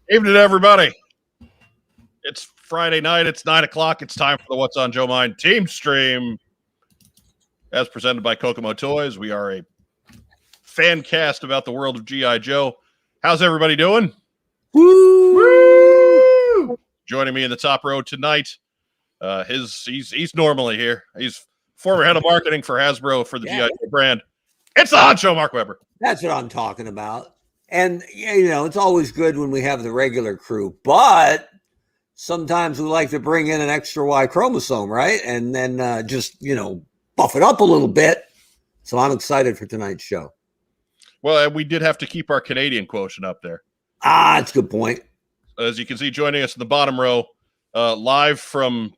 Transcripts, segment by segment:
Evening, everybody. It's Friday night. It's 9 o'clock. It's time for the What's on Joe Mind TeamStream, as presented by Kokomo Toys. We are a fan cast about the world of G.I. Joe. How's everybody doing? Woo! Joining me in the top row tonight, he's normally here. He's former head of marketing for Hasbro for the G.I. Joe brand. It's the Hot Show, Mark Weber. That's what I'm talking about. And, you know, it's always good when we have the regular crew, but sometimes we like to bring in an extra Y chromosome, right? And then just, you know, buff it up a little bit. So I'm excited for tonight's show. Well, we did have to keep our Canadian quotient up there. That's a good point. As you can see, joining us in the bottom row, live from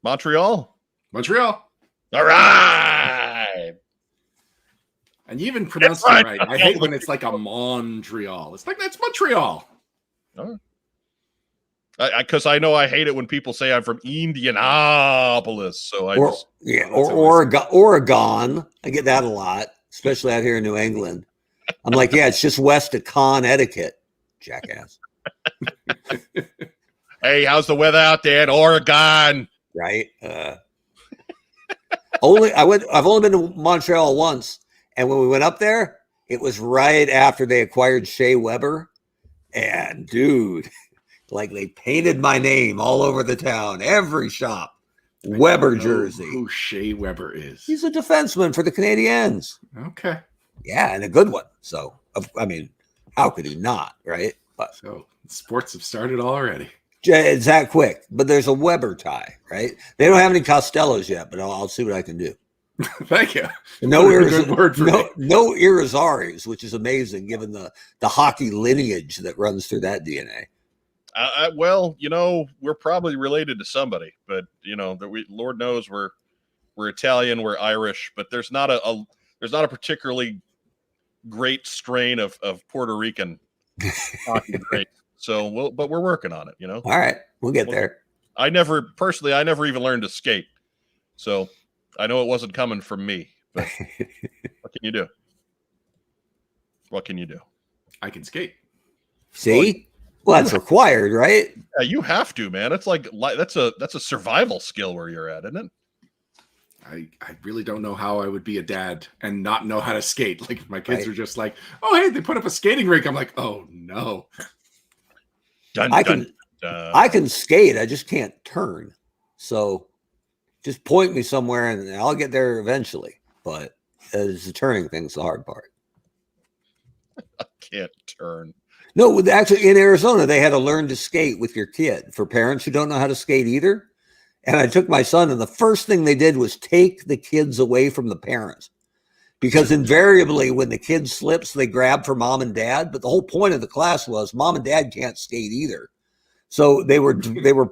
Montreal. Montreal. All right. And you even pronounced it right. I hate when it's like a Montreal. It's like, that's Montreal. Because I know I hate it when people say I'm from Indianapolis. So Oregon. I get that a lot, especially out here in New England. I'm like, yeah, it's just west of Connecticut, jackass. Hey, how's the weather out there in Oregon? Right. I've only been to Montreal once. And when we went up there, it was right after they acquired Shea Weber. And dude, like they painted my name all over the town, every shop. Weber jersey. Who Shea Weber is? He's a defenseman for the Canadiens. Okay. Yeah, and a good one. So, I mean, how could he not, right? But so sports have started already. It's that quick. But there's a Weber tie, right? They don't have any Costellos yet, but I'll see what I can do. Thank you. No Irizaris, which is amazing given the hockey lineage that runs through that DNA. Well, you know, we're probably related to somebody, but you know, Lord knows we're Italian, we're Irish, but there's not a particularly great strain of Puerto Rican hockey great. So, but we're working on it. You know. All right, we'll get there. I never even learned to skate, so. I know it wasn't coming from me, but what can you do? What can you do? I can skate. See? Well, that's required, right? Yeah, you have to, man. It's like that's a survival skill where you're at, isn't it? I really don't know how I would be a dad and not know how to skate. Like my kids are just like, oh, hey, they put up a skating rink. I'm like, oh no. I can skate. I just can't turn. So just point me somewhere and I'll get there eventually. But the turning thing's the hard part. I can't turn. No, actually in Arizona, they had to learn to skate with your kid for parents who don't know how to skate either. And I took my son, and the first thing they did was take the kids away from the parents. Because invariably when the kid slips, they grab for mom and dad. But the whole point of the class was mom and dad can't skate either. So they were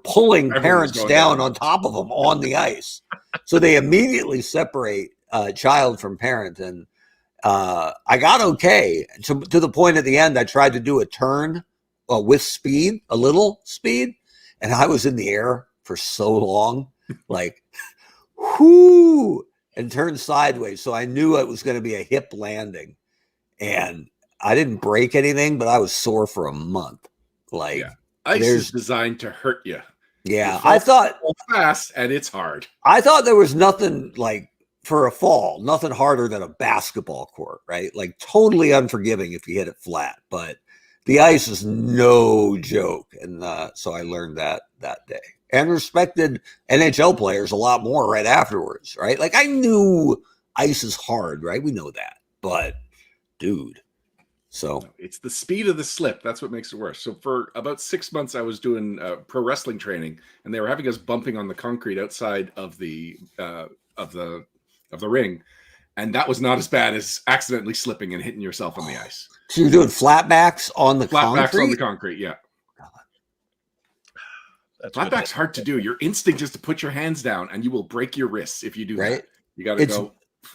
pulling parents down on top of them on the ice. So they immediately separate child from parent. And I got okay to the point at the end. I tried to do a turn with speed, a little speed, and I was in the air for so long, like, whoo, and turned sideways. So I knew it was going to be a hip landing, and I didn't break anything, but I was sore for a month. Like. Yeah. Ice is designed to hurt you. Yeah, I thought fast and it's hard. I thought there was nothing like for a fall, nothing harder than a basketball court, right? Like totally unforgiving if you hit it flat, but the ice is no joke. And so I learned that day and respected NHL players a lot more right afterwards, right? Like I knew ice is hard, right? We know that, but dude. So it's the speed of the slip. That's what makes it worse. So for about 6 months, I was doing pro wrestling training, and they were having us bumping on the concrete outside of the ring. And that was not as bad as accidentally slipping and hitting yourself on the ice. So you're doing flatbacks on the Flatbacks concrete? on the concrete, yeah. Flatback's hard to do. Your instinct is to put your hands down, and you will break your wrists if you do that. You got to go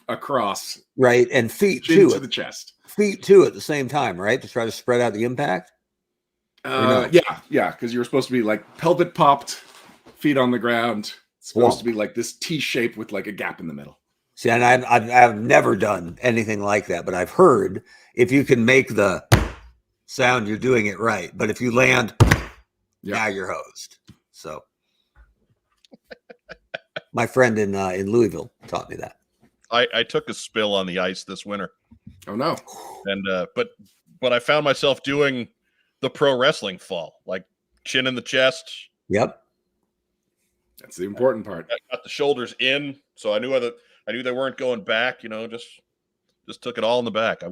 across. Right, and feet too. to the chest. Feet too at the same time, right? To try to spread out the impact? No? Yeah, because you're supposed to be like pelvic popped, feet on the ground. It's supposed to be like this T shape with like a gap in the middle. See, and I've never done anything like that, but I've heard if you can make the sound, you're doing it right. But if you land, now you're hosed. So my friend in Louisville taught me that. I took a spill on the ice this winter. Oh no! And but I found myself doing the pro wrestling fall, like chin in the chest. Yep, that's the important part. I got the shoulders in, so I knew they weren't going back. You know, just took it all in the back.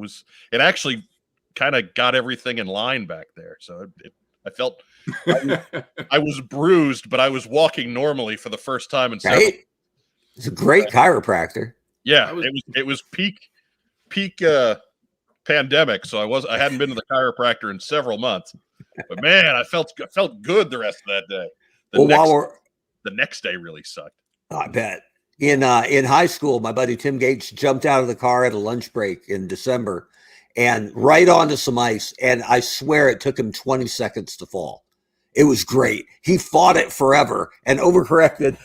It actually kind of got everything in line back there. So I felt I was bruised, but I was walking normally for the first time in several. It's a great chiropractor. Yeah, it was peak pandemic, so I hadn't been to the chiropractor in several months. But man, I felt good the rest of that day. The next day really sucked. I bet. In high school, my buddy Tim Gates jumped out of the car at a lunch break in December and right onto some ice, and I swear it took him 20 seconds to fall. It was great. He fought it forever and overcorrected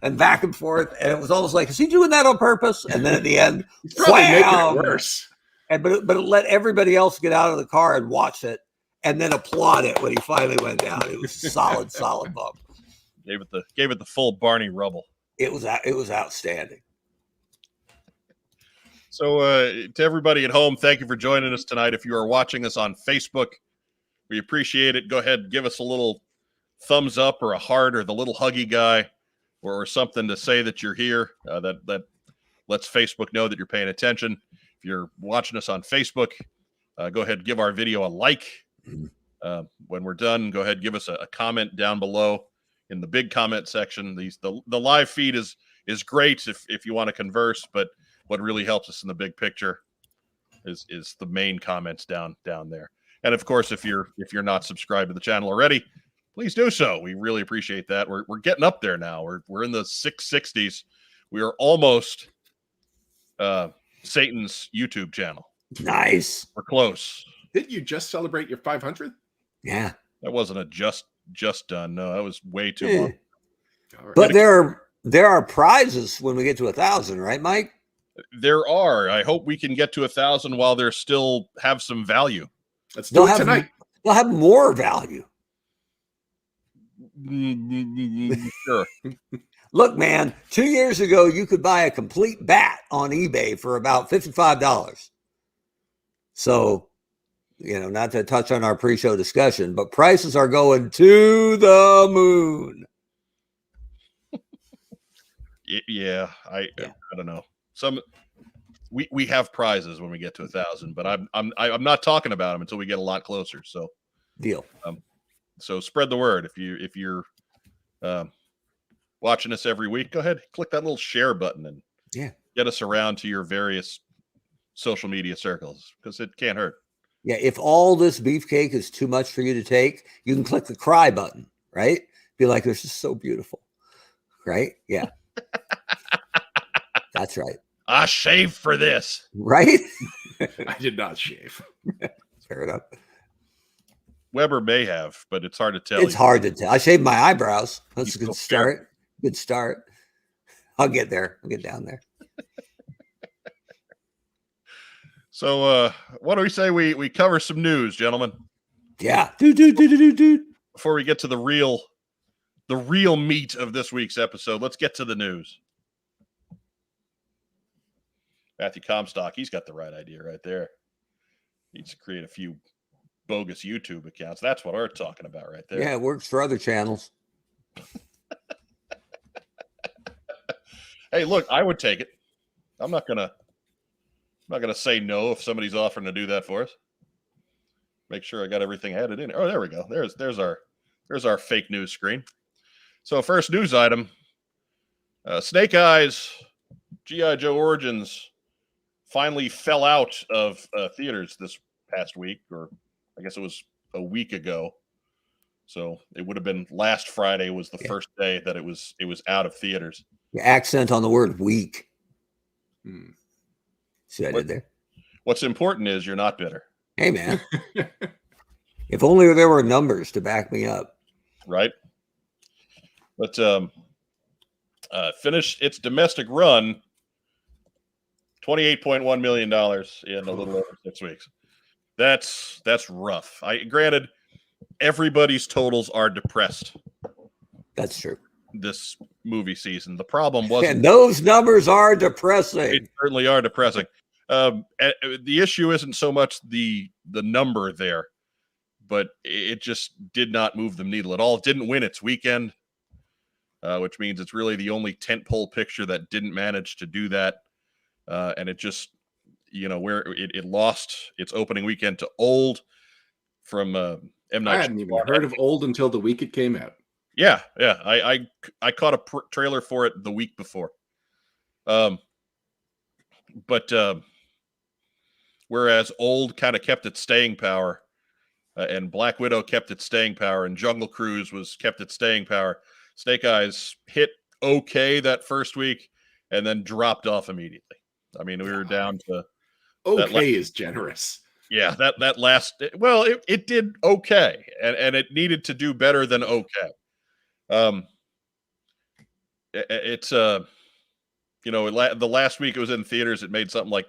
and back and forth. And it was almost like, is he doing that on purpose? And then at the end, he's probably making it worse. But it let everybody else get out of the car and watch it and then applaud it when he finally went down. It was a solid bump. Gave it the full Barney Rubble. It was outstanding. So to everybody at home, thank you for joining us tonight. If you are watching us on Facebook, we appreciate it. Go ahead and give us a little thumbs up or a heart or the little huggy guy or something to say that you're here. That lets Facebook know that you're paying attention. If you're watching us on Facebook, go ahead and give our video a like. When we're done, go ahead and give us a comment down below in the big comment section. The live feed is great if you want to converse, but what really helps us in the big picture is the main comments down there. And of course, if you're not subscribed to the channel already, please do so. We really appreciate that. We're getting up there now. We're in the 660s. We are almost Satan's YouTube channel. Nice. We're close. Didn't you just celebrate your 500th? Yeah. That wasn't a just done. No, that was way too long. Right. But there are prizes when we get to 1,000, right, Mike? There are. I hope we can get to 1,000 while they still have some value. Let's do it tonight. They'll have more value. Sure. Look, man, 2 years ago, you could buy a complete bat on eBay for about $55. So, not to touch on our pre-show discussion, but prices are going to the moon. Yeah, I don't know. We have prizes when we get to 1,000, but I'm not talking about them until we get a lot closer. So deal. So spread the word. If you're watching us every week, go ahead, click that little share button and get us around to your various social media circles because it can't hurt. Yeah, if all this beefcake is too much for you to take, you can click the cry button, right? Be like, this is so beautiful, right? Yeah. That's right. I shaved for this. Right? I did not shave. Fair enough. Weber may have, but it's hard to tell. It's hard to tell. I shaved my eyebrows. That's a good start. Good start. I'll get there. I'll get down there. So what do we say we cover some news, gentlemen? Yeah. Before we get to the real meat of this week's episode, let's get to the news. Matthew Comstock, he's got the right idea right there. Needs to create a few bogus YouTube accounts. That's what we're talking about right there. Yeah, it works for other channels. Hey, look, I would take it. I'm not gonna say no if somebody's offering to do that for us. Make sure I got everything added in. Oh, there we go. There's our fake news screen. So first news item, Snake Eyes G.I. Joe Origins finally fell out of theaters this past week, or I guess it was a week ago. So it would have been last Friday was the first day that it was out of theaters. The accent on the word week. See what I did there? What's important is you're not bitter. Hey, man. If only there were numbers to back me up. Right. But finished its domestic run, $28.1 million in a little over 6 weeks. That's rough. Granted, everybody's totals are depressed. That's true. This movie season. The problem wasn't. And those numbers are depressing. They certainly are depressing. The issue isn't so much the number there, but it just did not move the needle at all. It didn't win its weekend, which means it's really the only tentpole picture that didn't manage to do that. And it just, where it lost its opening weekend to Old from M. Night. I hadn't even heard of Old until the week it came out. Yeah. I caught a trailer for it the week before. But whereas Old kind of kept its staying power, and Black Widow kept its staying power, and Jungle Cruise kept its staying power, Snake Eyes hit okay that first week and then dropped off immediately. I mean, we were down to okay is generous. Yeah, that last, well, it did okay, and it needed to do better than okay. It's the last week it was in theaters, it made something like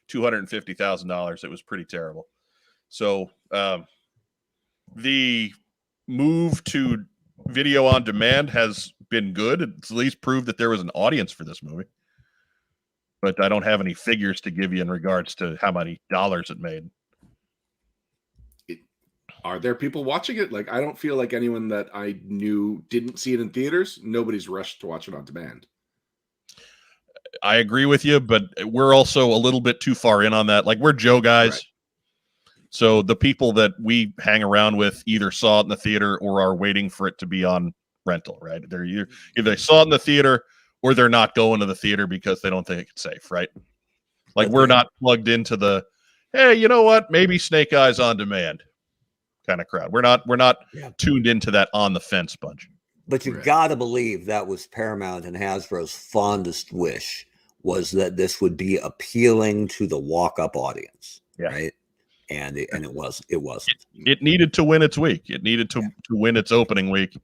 $250,000. It was pretty terrible. So the move to video on demand has been good. It's at least proved that there was an audience for this movie. But I don't have any figures to give you in regards to how many dollars it made. Are there people watching it? Like, I don't feel like anyone that I knew didn't see it in theaters. Nobody's rushed to watch it on demand. I agree with you, but we're also a little bit too far in on that. Like, we're Joe guys. Right. So the people that we hang around with either saw it in the theater or are waiting for it to be on rental, right? They're either they saw it in the theater or they're not going to the theater because they don't think it's safe, right? Like, we're not plugged into the, hey, you know what? Maybe Snake Eyes on demand kind of crowd. We're not tuned into that on the fence bunch. But you got to believe that was Paramount and Hasbro's fondest wish, was that this would be appealing to the walk-up audience, right? And it wasn't. It needed to win its week. It needed to win its opening week,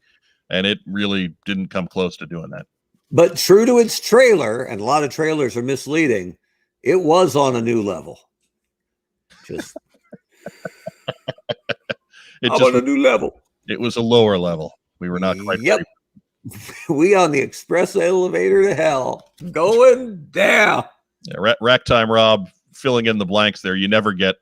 and it really didn't come close to doing that. But true to its trailer, and a lot of trailers are misleading, it was on a new level. Just on a new level. It was a lower level. We were not quite. Yep. We on the express elevator to hell, going down. Yeah, Rack Time Rob filling in the blanks there. You never get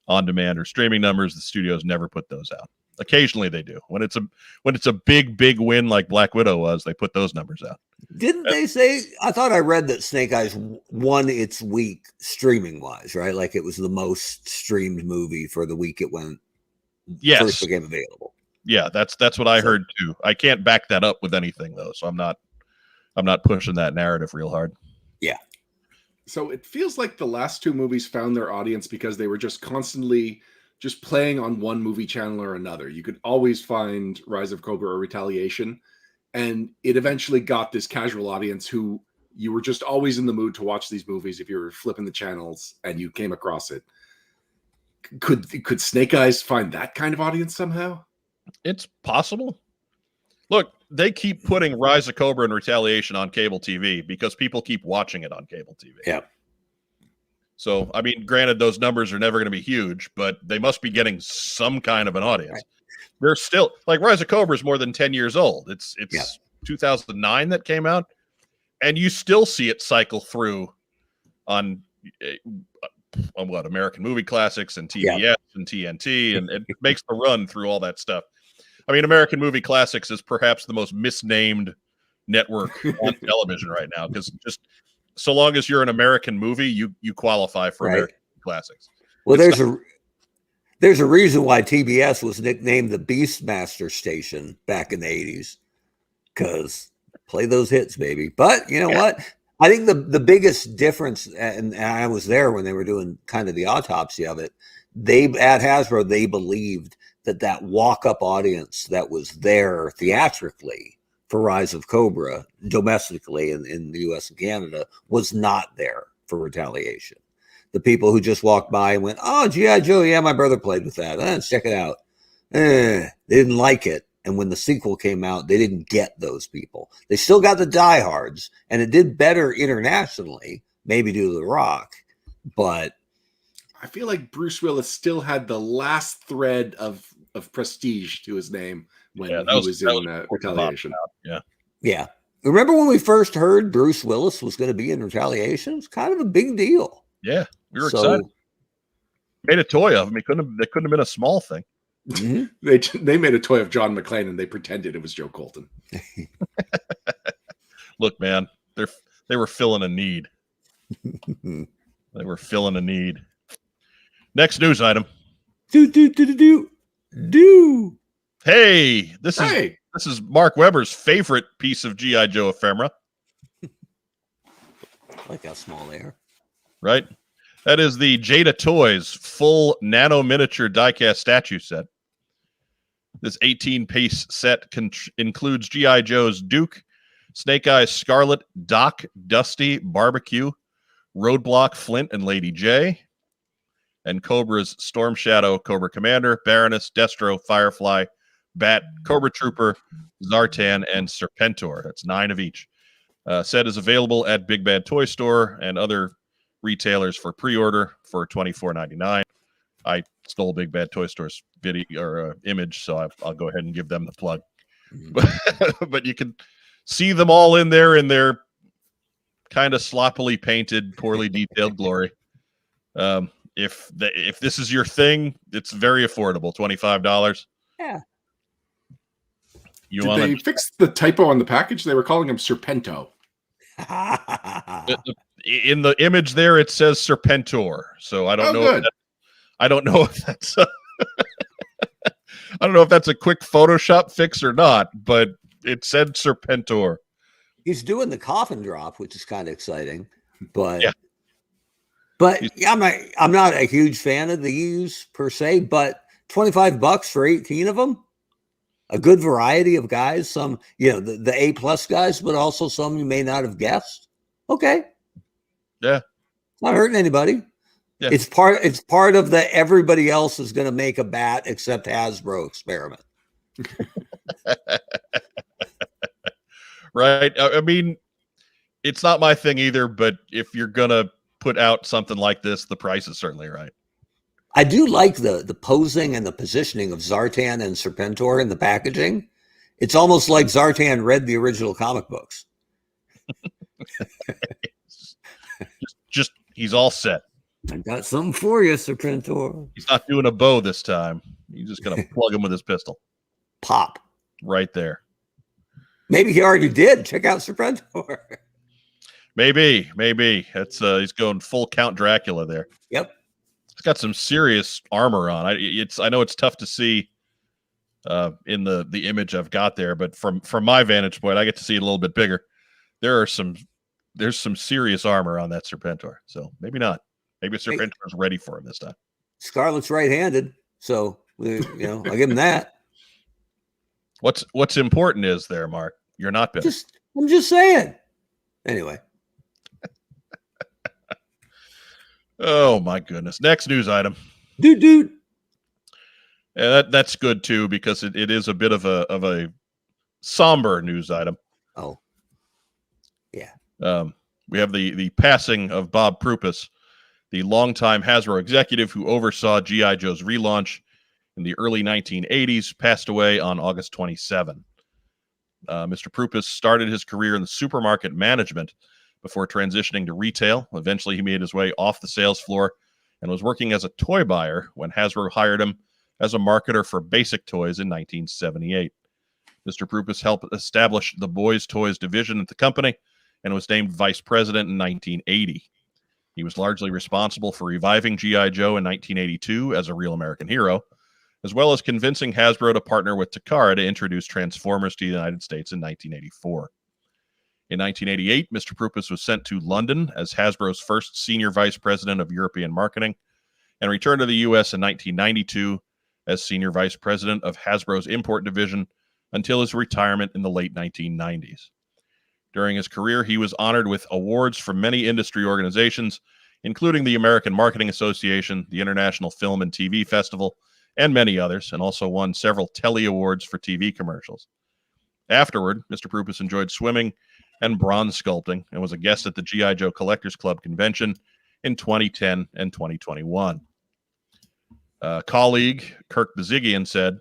on demand or streaming numbers. The studios never put those out. Occasionally they do. When it's a big win like Black Widow was, they put those numbers out. Didn't they say? I thought I read that Snake Eyes won its week streaming wise, right? Like, it was the most streamed movie for the week it went. Yes, first became available. Yeah, that's what I heard too. I can't back that up with anything though, so I'm not pushing that narrative real hard. Yeah. So it feels like the last two movies found their audience because they were just constantly just playing on one movie channel or another. You could always find Rise of Cobra or Retaliation, and it eventually got this casual audience who you were just always in the mood to watch these movies if you were flipping the channels and you came across it. Could Snake Eyes find that kind of audience somehow? It's possible. Look, they keep putting Rise of Cobra and Retaliation on cable TV because people keep watching it on cable TV. Yeah. So, I mean, granted, those numbers are never going to be huge, but they must be getting some kind of an audience. Right. They're still, like, Rise of Cobra is more than 10 years old. It's 2009 that came out, and you still see it cycle through on what, American Movie Classics and TBS and TNT, and it makes the run through all that stuff. I mean, American Movie Classics is perhaps the most misnamed network on television right now, because just so long as you're an American movie, you qualify for American Classics. Well, there's a reason why TBS was nicknamed the Beastmaster Station back in the 80s, because play those hits, baby. But you know what? I think the biggest difference, and I was there when they were doing kind of the autopsy of it, at Hasbro, they believed that walk-up audience that was there theatrically for Rise of Cobra domestically in the US and Canada was not there for Retaliation. The people who just walked by and went, oh, G.I. Joe, yeah, my brother played with that. Let's check it out. They didn't like it. And when the sequel came out, they didn't get those people. They still got the diehards, and it did better internationally, maybe due to The Rock. But I feel like Bruce Willis still had the last thread of prestige to his name when he was in Retaliation. Yeah. Remember when we first heard Bruce Willis was going to be in Retaliation? It was kind of a big deal. Yeah, we were excited. Made a toy of him. It couldn't have been a small thing. Mm-hmm. They made a toy of John McClane and they pretended it was Joe Colton. Look, man, they were filling a need. They were filling a need. Next news item. Do. Hey, this is Mark Weber's favorite piece of G.I. Joe ephemera. Like how small they are. Right? That is the Jada Toys full nano miniature diecast statue set. This 18-piece set includes G.I. Joe's Duke, Snake Eyes Scarlet, Doc, Dusty, Barbecue, Roadblock, Flint, and Lady J, and Cobra's Storm Shadow, Cobra Commander, Baroness, Destro, Firefly, Bat, Cobra Trooper, Zartan, and Serpentor. That's 9 of each. Set is available at Big Bad Toy Store and other retailers for pre-order for $24.99. I stole Big Bad Toy Store's video or image, so I'll go ahead and give them the plug. But you can see them all in there in their kind of sloppily painted, poorly detailed glory. If this is your thing, it's very affordable, $25. Yeah. Did they fix the typo on the package? They were calling him Serpento. In the image there, it says Serpentor. So I don't know. I don't know if that's. I don't know if that's a quick Photoshop fix or not, but it said Serpentor. He's doing the coffin drop, which is kind of exciting, but yeah. But I'm not a huge fan of these per se. But $25 for 18 of them. A good variety of guys, some, the A+ guys, but also some you may not have guessed. Okay. Yeah. Not hurting anybody. Yeah. It's part of the everybody else is going to make a bat except Hasbro experiment. Right. I mean, it's not my thing either, but if you're going to put out something like this, the price is certainly right. I do like the posing and the positioning of Zartan and Serpentor in the packaging. It's almost like Zartan read the original comic books. just he's all set. I got something for you, Serpentor. He's not doing a bow this time. He's just going to plug him with his pistol. Pop. Right there. Maybe he already did. Check out Serpentor. Maybe. That's he's going full Count Dracula there. Yep. He's got some serious armor on. I know it's tough to see in the image I've got there, but from my vantage point, I get to see it a little bit bigger. There's some serious armor on that Serpentor. So maybe not. Maybe Serpentor's ready for him this time. Scarlet's right-handed, so I'll give him that. What's important is there, Mark. You're not bitter. I'm just saying. Anyway. Oh my goodness. Next news item. Dude. Yeah, that's good too, because it is a bit of a somber news item. Oh. Yeah. We have the passing of Bob Prupus, the longtime Hasbro executive who oversaw G.I. Joe's relaunch in the early 1980s, passed away on August 27. Mr. Prupus started his career in the supermarket management before transitioning to retail. Eventually, he made his way off the sales floor and was working as a toy buyer when Hasbro hired him as a marketer for basic toys in 1978. Mr. Prupus helped establish the Boys Toys division at the company and was named vice president in 1980. He was largely responsible for reviving G.I. Joe in 1982 as a real American hero, as well as convincing Hasbro to partner with Takara to introduce Transformers to the United States in 1984. In 1988, Mr. Prupus was sent to London as Hasbro's first senior vice president of European marketing and returned to the U.S. in 1992 as senior vice president of Hasbro's import division until his retirement in the late 1990s. During his career, he was honored with awards from many industry organizations, including the American Marketing Association, the International Film and TV Festival, and many others, and also won several Telly Awards for TV commercials. Afterward, Mr. Prupus enjoyed swimming and bronze sculpting and was a guest at the G.I. Joe Collectors Club convention in 2010 and 2021. Colleague Kirk Bazigian said,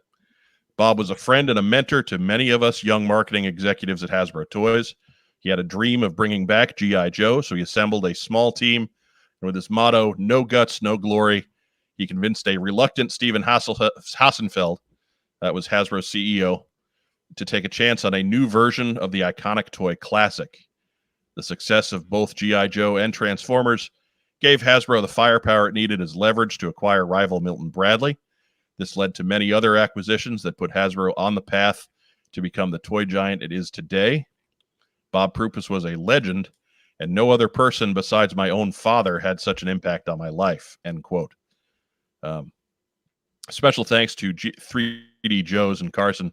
Bob was a friend and a mentor to many of us young marketing executives at Hasbro Toys. He had a dream of bringing back G.I. Joe, so he assembled a small team, and with his motto, no guts, no glory, he convinced a reluctant Steven Hassenfeld, that was Hasbro's CEO, to take a chance on a new version of the iconic toy classic. The success of both G.I. Joe and Transformers gave Hasbro the firepower it needed as leverage to acquire rival Milton Bradley. This led to many other acquisitions that put Hasbro on the path to become the toy giant it is today. Bob Prupus was a legend, and no other person besides my own father had such an impact on my life, end quote. Special thanks to 3D Joes and Carson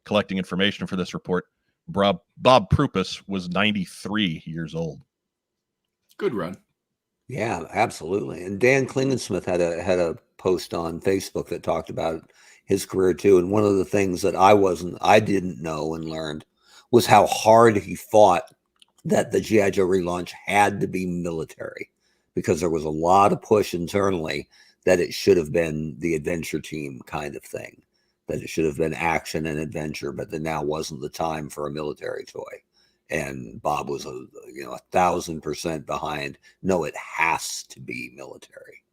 collecting information for this report. Bob Prupus was 93 years old. Good run. Yeah, absolutely. And Dan Klingensmith had a post on Facebook that talked about his career too. And one of the things that I didn't know and learned was how hard he fought that the G.I. Joe relaunch had to be military, because there was a lot of push internally that it should have been the adventure team kind of thing, that it should have been action and adventure, but that now wasn't the time for a military toy. And Bob was 1,000% behind. No, it has to be military.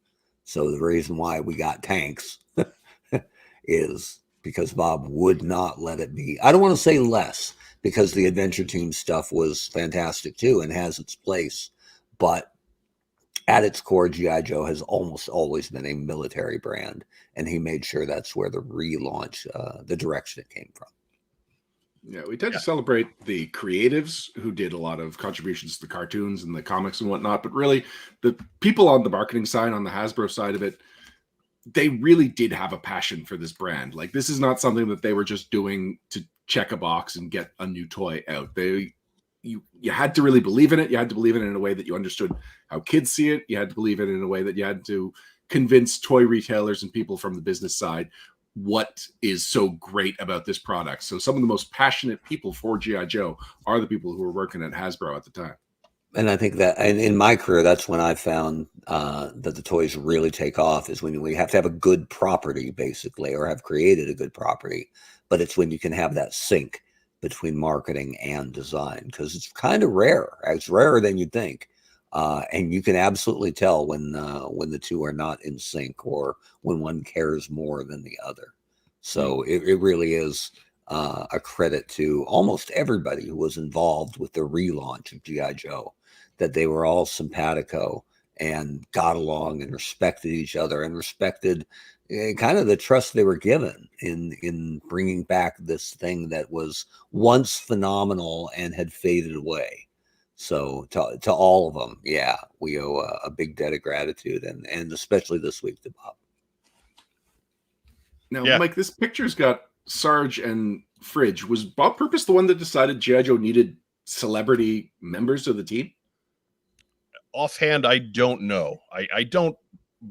So the reason why we got tanks is because Bob would not let it be. I don't want to say less, because the adventure team stuff was fantastic too and has its place. But at its core, G.I. Joe has almost always been a military brand. And he made sure that's where the relaunch, the direction it came from. Yeah, we tend to celebrate the creatives who did a lot of contributions to the cartoons and the comics and whatnot, but really the people on the marketing side, on the Hasbro side of it, they really did have a passion for this brand. Like, this is not something that they were just doing to check a box and get a new toy out. You had to really believe in it. You had to believe in it in a way that you understood how kids see it. You had to believe it in a way that you had to convince toy retailers and people from the business side what is so great about this product. So some of the most passionate people for G.I. Joe are the people who were working at Hasbro at the time. And I think that, and in my career, that's when I found that the toys really take off, is when we have to have a good property, basically, or have created a good property. But it's when you can have that sync between marketing and design, because it's kind of rare. It's rarer than you'd think. And you can absolutely tell when the two are not in sync, or when one cares more than the other. So it really is a credit to almost everybody who was involved with the relaunch of G.I. Joe, that they were all simpatico and got along and respected each other and respected kind of the trust they were given in bringing back this thing that was once phenomenal and had faded away. So to all of them, yeah, we owe a big debt of gratitude, and especially this week to Bob. Now, Mike, this picture's got Sarge and Fridge. Was Bob Prupus the one that decided G.I. Joe needed celebrity members of the team? Offhand, I don't know. I don't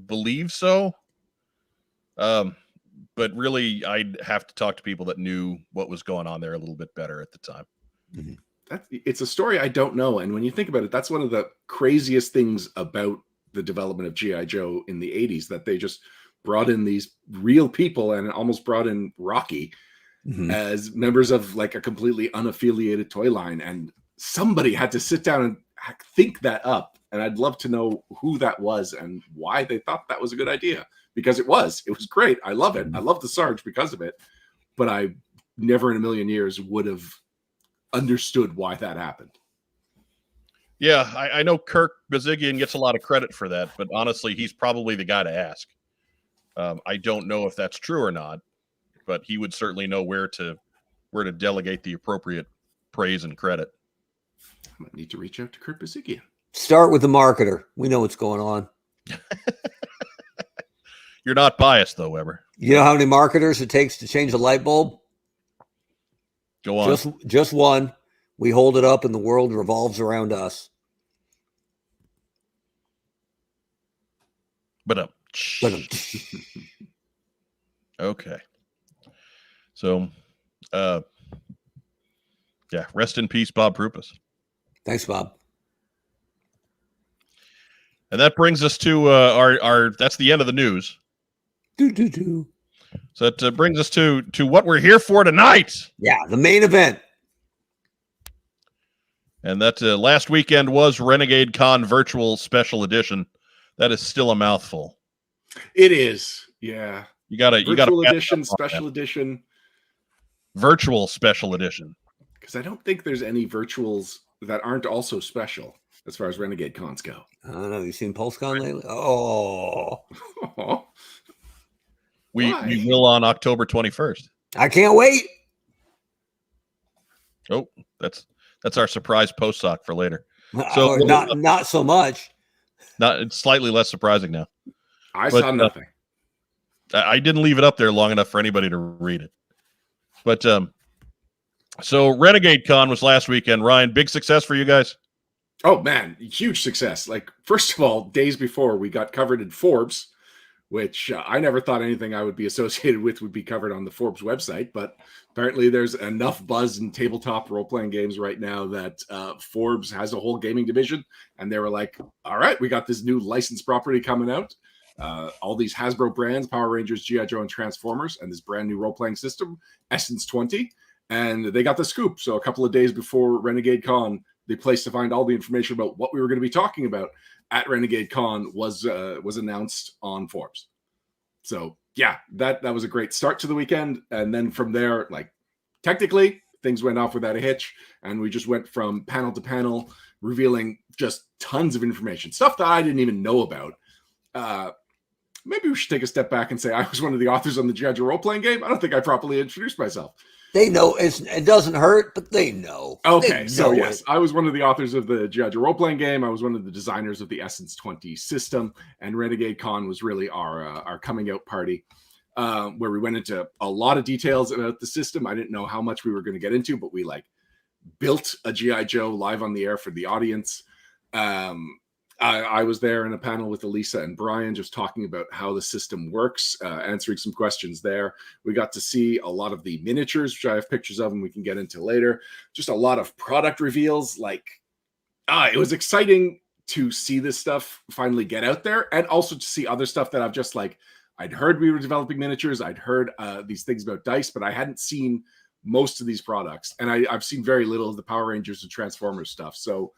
believe so. But really, I'd have to talk to people that knew what was going on there a little bit better at the time. Mm-hmm. It's a story I don't know. And when you think about it, that's one of the craziest things about the development of G.I. Joe in the 80s, that they just brought in these real people and almost brought in Rocky as members of like a completely unaffiliated toy line. And somebody had to sit down and think that up. And I'd love to know who that was and why they thought that was a good idea, because it was great. I love it. I love the Sarge because of it, but I never in a million years would have understood why that happened. Yeah, I know Kirk Bazigian gets a lot of credit for that, but honestly, he's probably the guy to ask. I don't know if that's true or not, but he would certainly know where to delegate the appropriate praise and credit. I might need to reach out to Kurt Bazigian. Start with the marketer. We know what's going on. You're not biased, though, Weber. You know how many marketers it takes to change a light bulb? Go on. Just one. We hold it up and the world revolves around us. But okay. So, yeah, rest in peace, Bob Prupus. Thanks, Bob. And that brings us to our that's the end of the news. So it brings us to what we're here for tonight. Yeah, the main event. And that last weekend was Renegade Con Virtual Special Edition. That is still a mouthful. It is. Yeah. You got Virtual edition, special edition. Virtual special edition. Because I don't think there's any virtuals that aren't also special as far as Renegade Cons go. I don't know. You seen PulseCon lately? Oh. We will on October 21st. I can't wait. Oh, that's our surprise post sock for later. So not so much. It's slightly less surprising now. I saw nothing. I didn't leave it up there long enough for anybody to read it. But so Renegade Con was last weekend. Ryan, big success for you guys? Oh man, huge success. Like, first of all, days before we got covered in Forbes, which I never thought anything I would be associated with would be covered on the Forbes website, but apparently there's enough buzz in tabletop role-playing games right now that Forbes has a whole gaming division, and they were like, all right, we got this new licensed property coming out. All these Hasbro brands, Power Rangers, G.I. Joe, and Transformers, and this brand new role-playing system, Essence 20, and they got the scoop. So a couple of days before Renegade Con, the place to find all the information about what we were going to be talking about at Renegade Con was announced on Forbes. So yeah, that was a great start to the weekend. And then from there, like, technically things went off without a hitch, and we just went from panel to panel, revealing just tons of information, stuff that I didn't even know about. Maybe we should take a step back and say I was one of the authors on the G.I. Joe role-playing game. I don't think I properly introduced myself. They know it doesn't hurt, but they know. Okay, so yes, I was one of the authors of the G.I. Joe role-playing game. I was one of the designers of the Essence 20 system, and Renegade Con was really our coming out party, where we went into a lot of details about the system. I didn't know how much we were going to get into, but we built a G.I. Joe live on the air for the audience. I was there in a panel with Elisa and Brian just talking about how the system works, answering some questions there. We got to see a lot of the miniatures, which I have pictures of and we can get into later. Just a lot of product reveals. It was exciting to see this stuff finally get out there, and also to see other stuff that I've just I'd heard we were developing miniatures. I'd heard these things about dice, but I hadn't seen most of these products. And I've seen very little of the Power Rangers and Transformers stuff. So,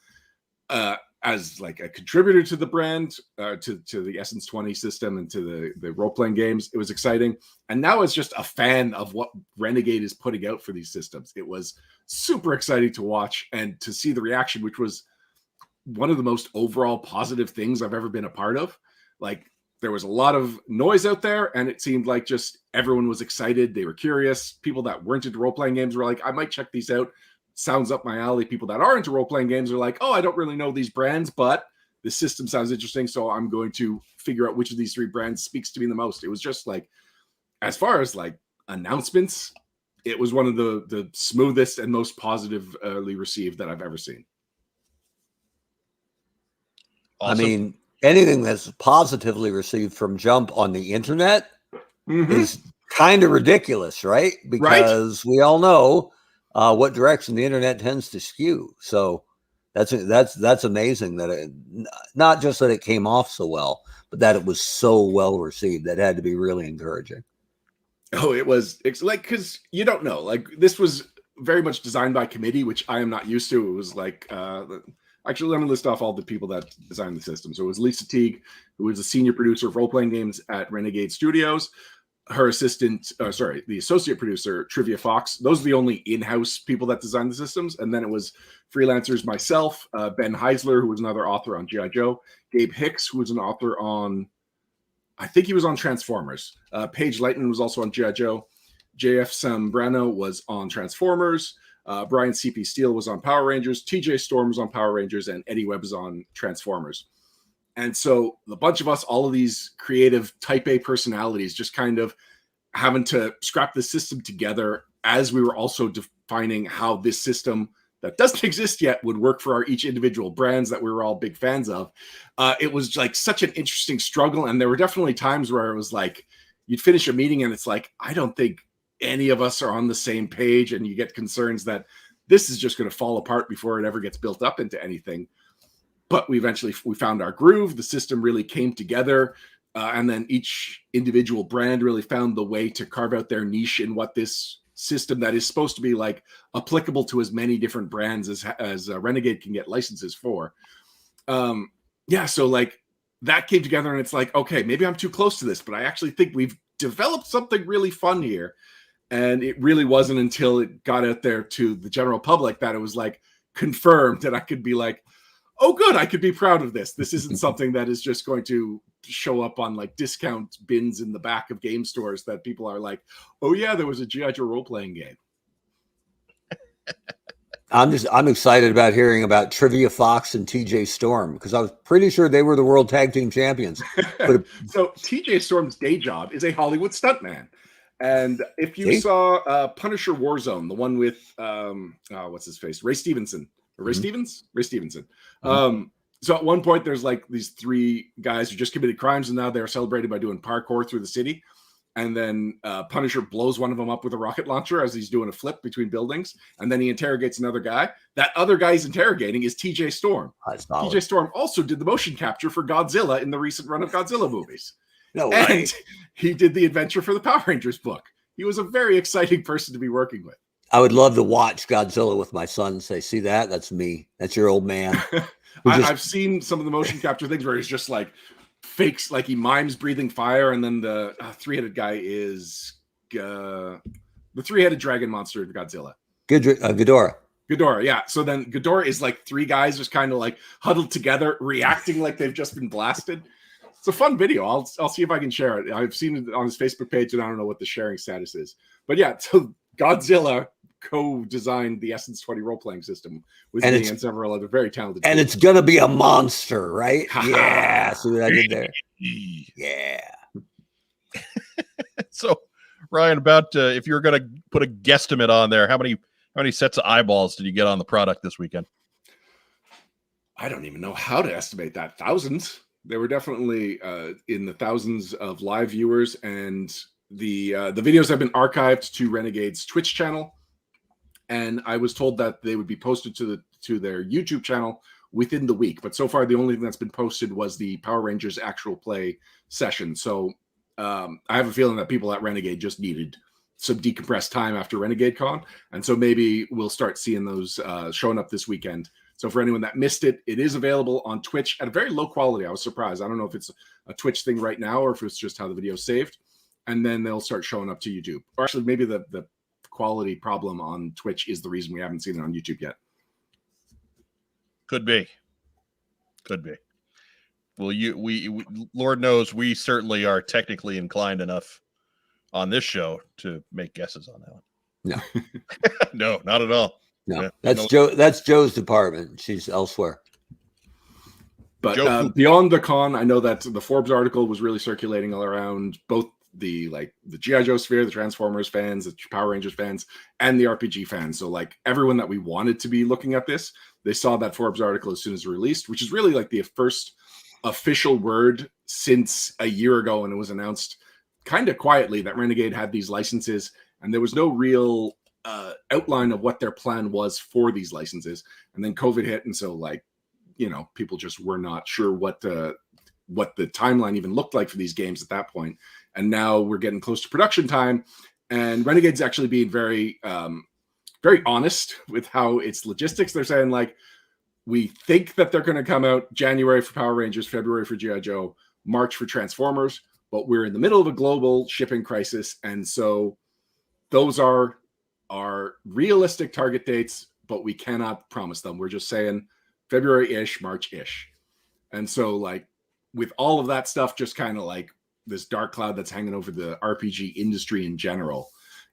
as a contributor to the brand, to the Essence 20 system and to the role-playing games, it was exciting. And now as just a fan of what Renegade is putting out for these systems, it was super exciting to watch and to see the reaction, which was one of the most overall positive things I've ever been a part of. There was a lot of noise out there, and it seemed like just everyone was excited. They were curious. People that weren't into role-playing games were like, I might check these out. Sounds up my alley. People that are into role-playing games are like, oh, I don't really know these brands, but the system sounds interesting, so I'm going to figure out which of these three brands speaks to me the most. It was just as far as announcements, it was one of the smoothest and most positively received that I've ever seen. Awesome. I mean, anything that's positively received from Jump on the internet is kind of ridiculous, right? Because we all know what direction the internet tends to skew. So that's amazing that it, not just that it came off so well, but that it was so well received. That had to be really encouraging. Oh, it's because you don't know, this was very much designed by committee, which I am not used to. It was actually, let me list off all the people that designed the system. So it was Lisa Teague, who was a senior producer of role-playing games at Renegade Studios. Her assistant, the associate producer, Trivia Fox. Those are the only in-house people that designed the systems. And then it was freelancers, myself, Ben Heisler, who was another author on G.I. Joe, Gabe Hicks, who was an author on, I think he was on Transformers. Paige Lightman was also on G.I. Joe. JF Sambrano was on Transformers. Brian C.P. Steele was on Power Rangers, TJ Storm was on Power Rangers, and Eddie Webb was on Transformers. And so the bunch of us, all of these creative type A personalities, just kind of having to scrap the system together as we were also defining how this system that doesn't exist yet would work for our each individual brands that we were all big fans of. It was like such an interesting struggle. And there were definitely times where it was like, you'd finish a meeting and it's like, I don't think any of us are on the same page. And you get concerns that this is just going to fall apart before it ever gets built up into anything. But we found our groove. The system really came together. And then each individual brand really found the way to carve out their niche in what this system that is supposed to be like applicable to as many different brands as Renegade can get licenses for. So like that came together and it's like, okay, maybe I'm too close to this, but I actually think we've developed something really fun here. And it really wasn't until it got out there to the general public that it was like confirmed that I could be like, oh, good, I could be proud of this. This isn't something that is just going to show up on like discount bins in the back of game stores that people are like, oh yeah, there was a G.I. Joe role-playing game. I'm excited about hearing about Trivia Fox and TJ Storm because I was pretty sure they were the world tag team champions. But so TJ Storm's day job is a Hollywood stuntman. And if you saw Punisher Warzone, the one with what's his face? Ray Stevenson. Ray Stevens? Ray Stevenson. So at one point, there's like these three guys who just committed crimes, and now they're celebrated by doing parkour through the city. And then Punisher blows one of them up with a rocket launcher as he's doing a flip between buildings. And then he interrogates another guy. That other guy he's interrogating is TJ Storm. TJ Storm also did the motion capture for Godzilla in the recent run of Godzilla movies. No way. And he did the adventure for the Power Rangers book. He was a very exciting person to be working with. I would love to watch Godzilla with my son and say, see that? That's me. That's your old man. I've seen some of the motion capture things where he's just like fakes, like he mimes breathing fire. And then the three-headed guy is the three-headed dragon monster of Godzilla. Ghidorah. Ghidorah, yeah. So then Ghidorah is like three guys just kind of like huddled together, reacting like they've just been blasted. It's a fun video. I'll see if I can share it. I've seen it on his Facebook page, and I don't know what the sharing status is. But yeah, so Godzilla co-designed the Essence 20 role-playing system with me and several other very talented people. And it's going to be a monster, right? Yeah. See what I did there? Yeah. So, Ryan, about if you were going to put a guesstimate on there, how many sets of eyeballs did you get on the product this weekend? I don't even know how to estimate that. Thousands. There were definitely in the thousands of live viewers, and the videos have been archived to Renegade's Twitch channel, and I was told that they would be posted to their YouTube channel within the week. But so far, the only thing that's been posted was the Power Rangers actual play session. So I have a feeling that people at Renegade just needed some decompressed time after Renegade Con, and so maybe we'll start seeing those showing up this weekend. So for anyone that missed it, it is available on Twitch at a very low quality. I was surprised. I don't know if it's a Twitch thing right now or if it's just how the video's saved. And then they'll start showing up to YouTube. Or actually, maybe the quality problem on Twitch is the reason we haven't seen it on YouTube yet. Could be. Well, we Lord knows we certainly are technically inclined enough on this show to make guesses on that one. No. No, not at all. No, yeah, that's Joe's department. She's elsewhere. But beyond the con, I know that the Forbes article was really circulating all around both the G.I. Joe sphere, the Transformers fans, the Power Rangers fans, and the RPG fans. So like everyone that we wanted to be looking at this, they saw that Forbes article as soon as it released, which is really like the first official word since a year ago, and it was announced kind of quietly that Renegade had these licenses, and there was no real outline of what their plan was for these licenses. And then COVID hit, and so people just were not sure what the timeline even looked like for these games at that point. And now we're getting close to production time, and Renegade's actually being very very honest with how it's logistics. They're saying like, we think that they're going to come out January for Power Rangers, February for G.I. Joe, March for Transformers, but we're in the middle of a global shipping crisis, and so those are our realistic target dates, but we cannot promise them. We're just saying February-ish, March-ish. And so like with all of that stuff, just kind of like this dark cloud that's hanging over the RPG industry in general,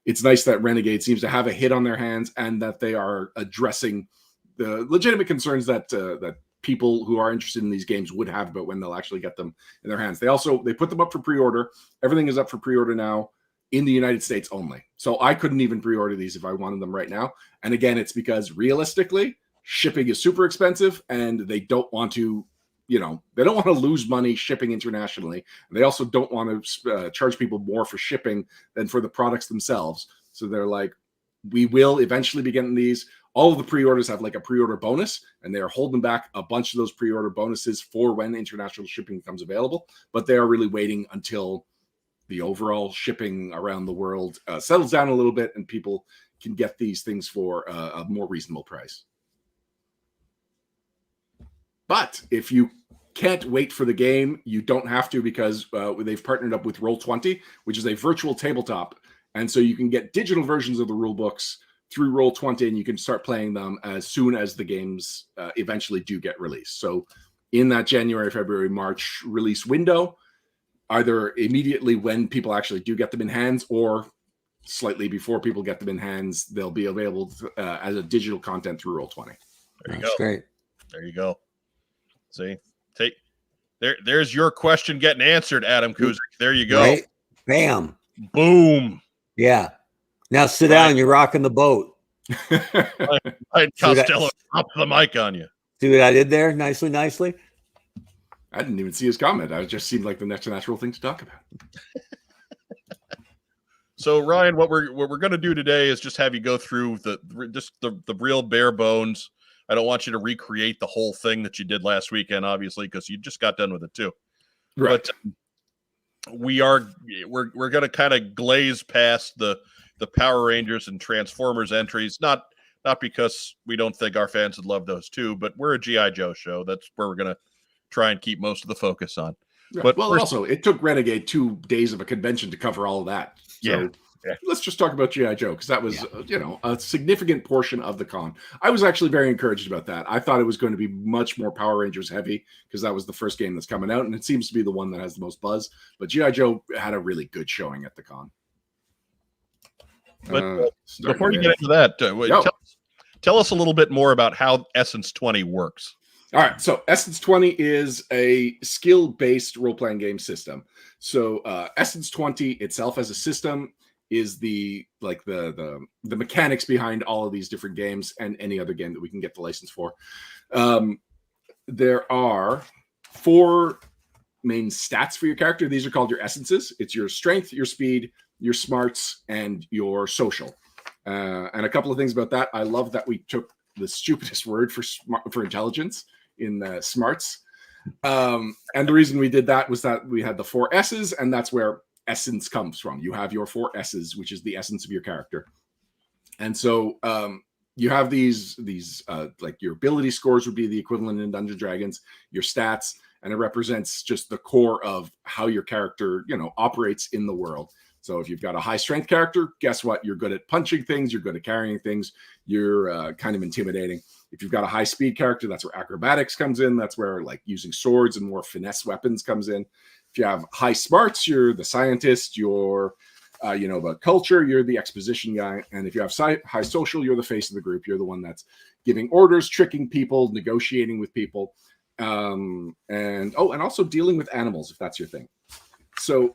it's nice that Renegade seems to have a hit on their hands and that they are addressing the legitimate concerns that that people who are interested in these games would have about when they'll actually get them in their hands. They put them up for pre-order. Everything is up for pre-order now in the United States only. So I couldn't even pre-order these if I wanted them right now. And again, it's because realistically, shipping is super expensive and they don't want to, they don't want to lose money shipping internationally. They also don't want to charge people more for shipping than for the products themselves. So they're like, we will eventually be getting these. All of the pre-orders have like a pre-order bonus, and they are holding back a bunch of those pre-order bonuses for when international shipping becomes available. But they are really waiting until the overall shipping around the world settles down a little bit and people can get these things for a more reasonable price. But if you can't wait for the game, you don't have to, because they've partnered up with Roll20, which is a virtual tabletop. And so you can get digital versions of the rule books through Roll20, and you can start playing them as soon as the games eventually do get released. So in that January, February, March release window, either immediately when people actually do get them in hands or slightly before people get them in hands, they'll be available as a digital content through Roll20. There you That's go. great. There you go. See, there's your question getting answered, Adam Kuzik. There you go. Right? Bam. Boom. Yeah. Now sit down. You're rocking the boat. I Costello dropped the mic on you. See what I did there? Nicely. I didn't even see his comment. It just seemed like the next natural thing to talk about. So Ryan, what we're going to do today is just have you go through the real bare bones. I don't want you to recreate the whole thing that you did last weekend, obviously, because you just got done with it too. Right. But we're going to kind of glaze past the Power Rangers and Transformers entries, not because we don't think our fans would love those too, but we're a G.I. Joe show. That's where we're going to try and keep most of the focus on. Right. But well, also, it took Renegade 2 days of a convention to cover all of that. So let's just talk about G.I. Joe, because that was, a significant portion of the con. I was actually very encouraged about that. I thought it was going to be much more Power Rangers heavy, because that was the first game that's coming out, and it seems to be the one that has the most buzz. But G.I. Joe had a really good showing at the con. But before you get into that, tell us a little bit more about how Essence 20 works. All right, so Essence 20 is a skill-based role-playing game system. So Essence 20 itself as a system is the mechanics behind all of these different games and any other game that we can get the license for. There are 4 main stats for your character. These are called your essences. It's your strength, your speed, your smarts, and your social. And a couple of things about that. I love that we took the stupidest word for intelligence in smarts. And the reason we did that was that we had the 4 S's, and that's where essence comes from. You have your 4 S's, which is the essence of your character. And so you have these like your ability scores would be the equivalent in Dungeons & Dragons, your stats, and it represents just the core of how your character, operates in the world. So if you've got a high strength character, guess what? You're good at punching things. You're good at carrying things. You're kind of intimidating. If you've got a high speed character, that's where acrobatics comes in. That's where like using swords and more finesse weapons comes in. If you have high smarts, you're the scientist. You're, about culture. You're the exposition guy. And if you have high social, you're the face of the group. You're the one that's giving orders, tricking people, negotiating with people, and also dealing with animals, if that's your thing. So,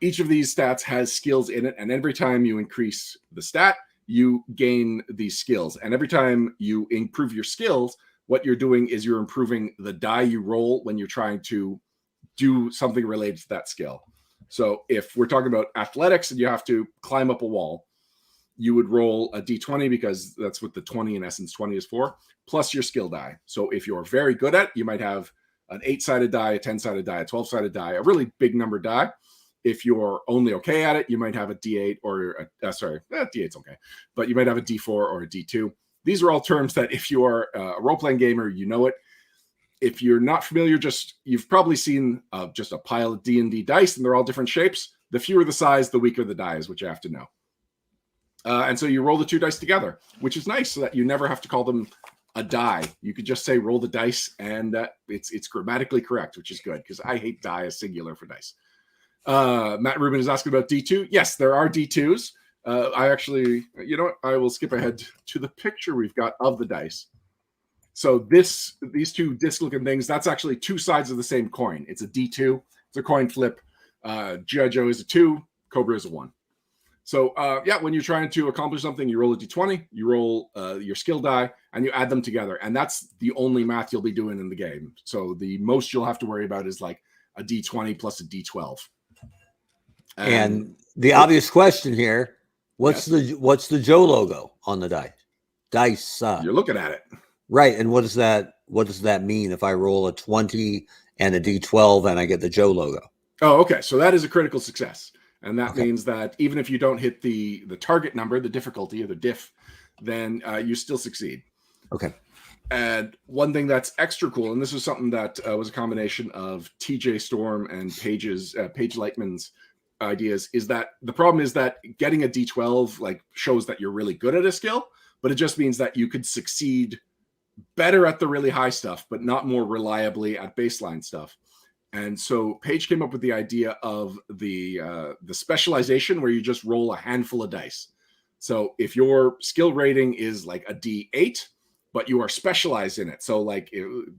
each of these stats has skills in it, and every time you increase the stat, you gain these skills. And every time you improve your skills, what you're doing is you're improving the die you roll when you're trying to do something related to that skill. So if we're talking about athletics and you have to climb up a wall, you would roll a d20, because that's what the 20 in Essence 20 is for, plus your skill die. So if you're very good at it, you might have an 8-sided die, a 10-sided die, a 12-sided die, a really big number die. If you're only okay at it, you might have a D8 or D8's okay, but you might have a D4 or a D2. These are all terms that if you are a role-playing gamer, you know it. If you're not familiar, you've probably seen just a pile of D&D dice, and they're all different shapes. The fewer the size, the weaker the die is, which you have to know. And so you roll the 2 dice together, which is nice, so that you never have to call them a die. You could just say roll the dice, and it's grammatically correct, which is good, because I hate die as singular for dice. Matt Rubin is asking about D2. Yes, there are D2s. I actually, you know what? I will skip ahead to the picture we've got of the dice. So these two disc-looking things, that's actually two sides of the same coin. It's a D2. It's a coin flip. G.I. Joe is a 2. Cobra is a 1. So yeah, when you're trying to accomplish something, you roll a D20, you roll your skill die, and you add them together. And that's the only math you'll be doing in the game. So the most you'll have to worry about is like a D20 plus a D12. And the obvious question here, what's the Joe logo on the dice? You're looking at it. Right. And what does that mean if I roll a 20 and a D12 and I get the Joe logo? Oh, okay. So that is a critical success. And that means that even if you don't hit the target number, the difficulty or the diff, then you still succeed. Okay. And one thing that's extra cool, and this is something that was a combination of TJ Storm and Paige Lightman's ideas, is that the problem is that getting a D12 like shows that you're really good at a skill, but it just means that you could succeed better at the really high stuff, but not more reliably at baseline stuff. And so Paige came up with the idea of the specialization where you just roll a handful of dice. So if your skill rating is like a D8, but you are specialized in it. So like,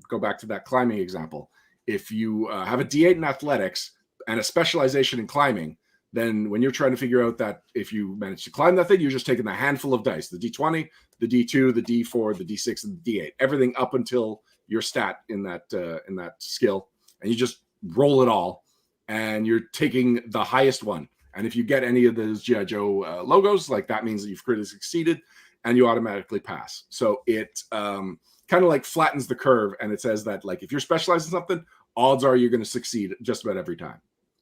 go back to that climbing example. If you have a D8 in athletics and a specialization in climbing, then when you're trying to figure out that if you manage to climb that thing, you're just taking a handful of dice, the D20, the D2, the D4, the D6, and the D8, everything up until your stat in that skill. And you just roll it all, and you're taking the highest one. And if you get any of those G.I. Joe logos, like that means that you've critically succeeded, and you automatically pass. So it kind of like flattens the curve, and it says that like if you're specialized in something, odds are you're going to succeed just about every time.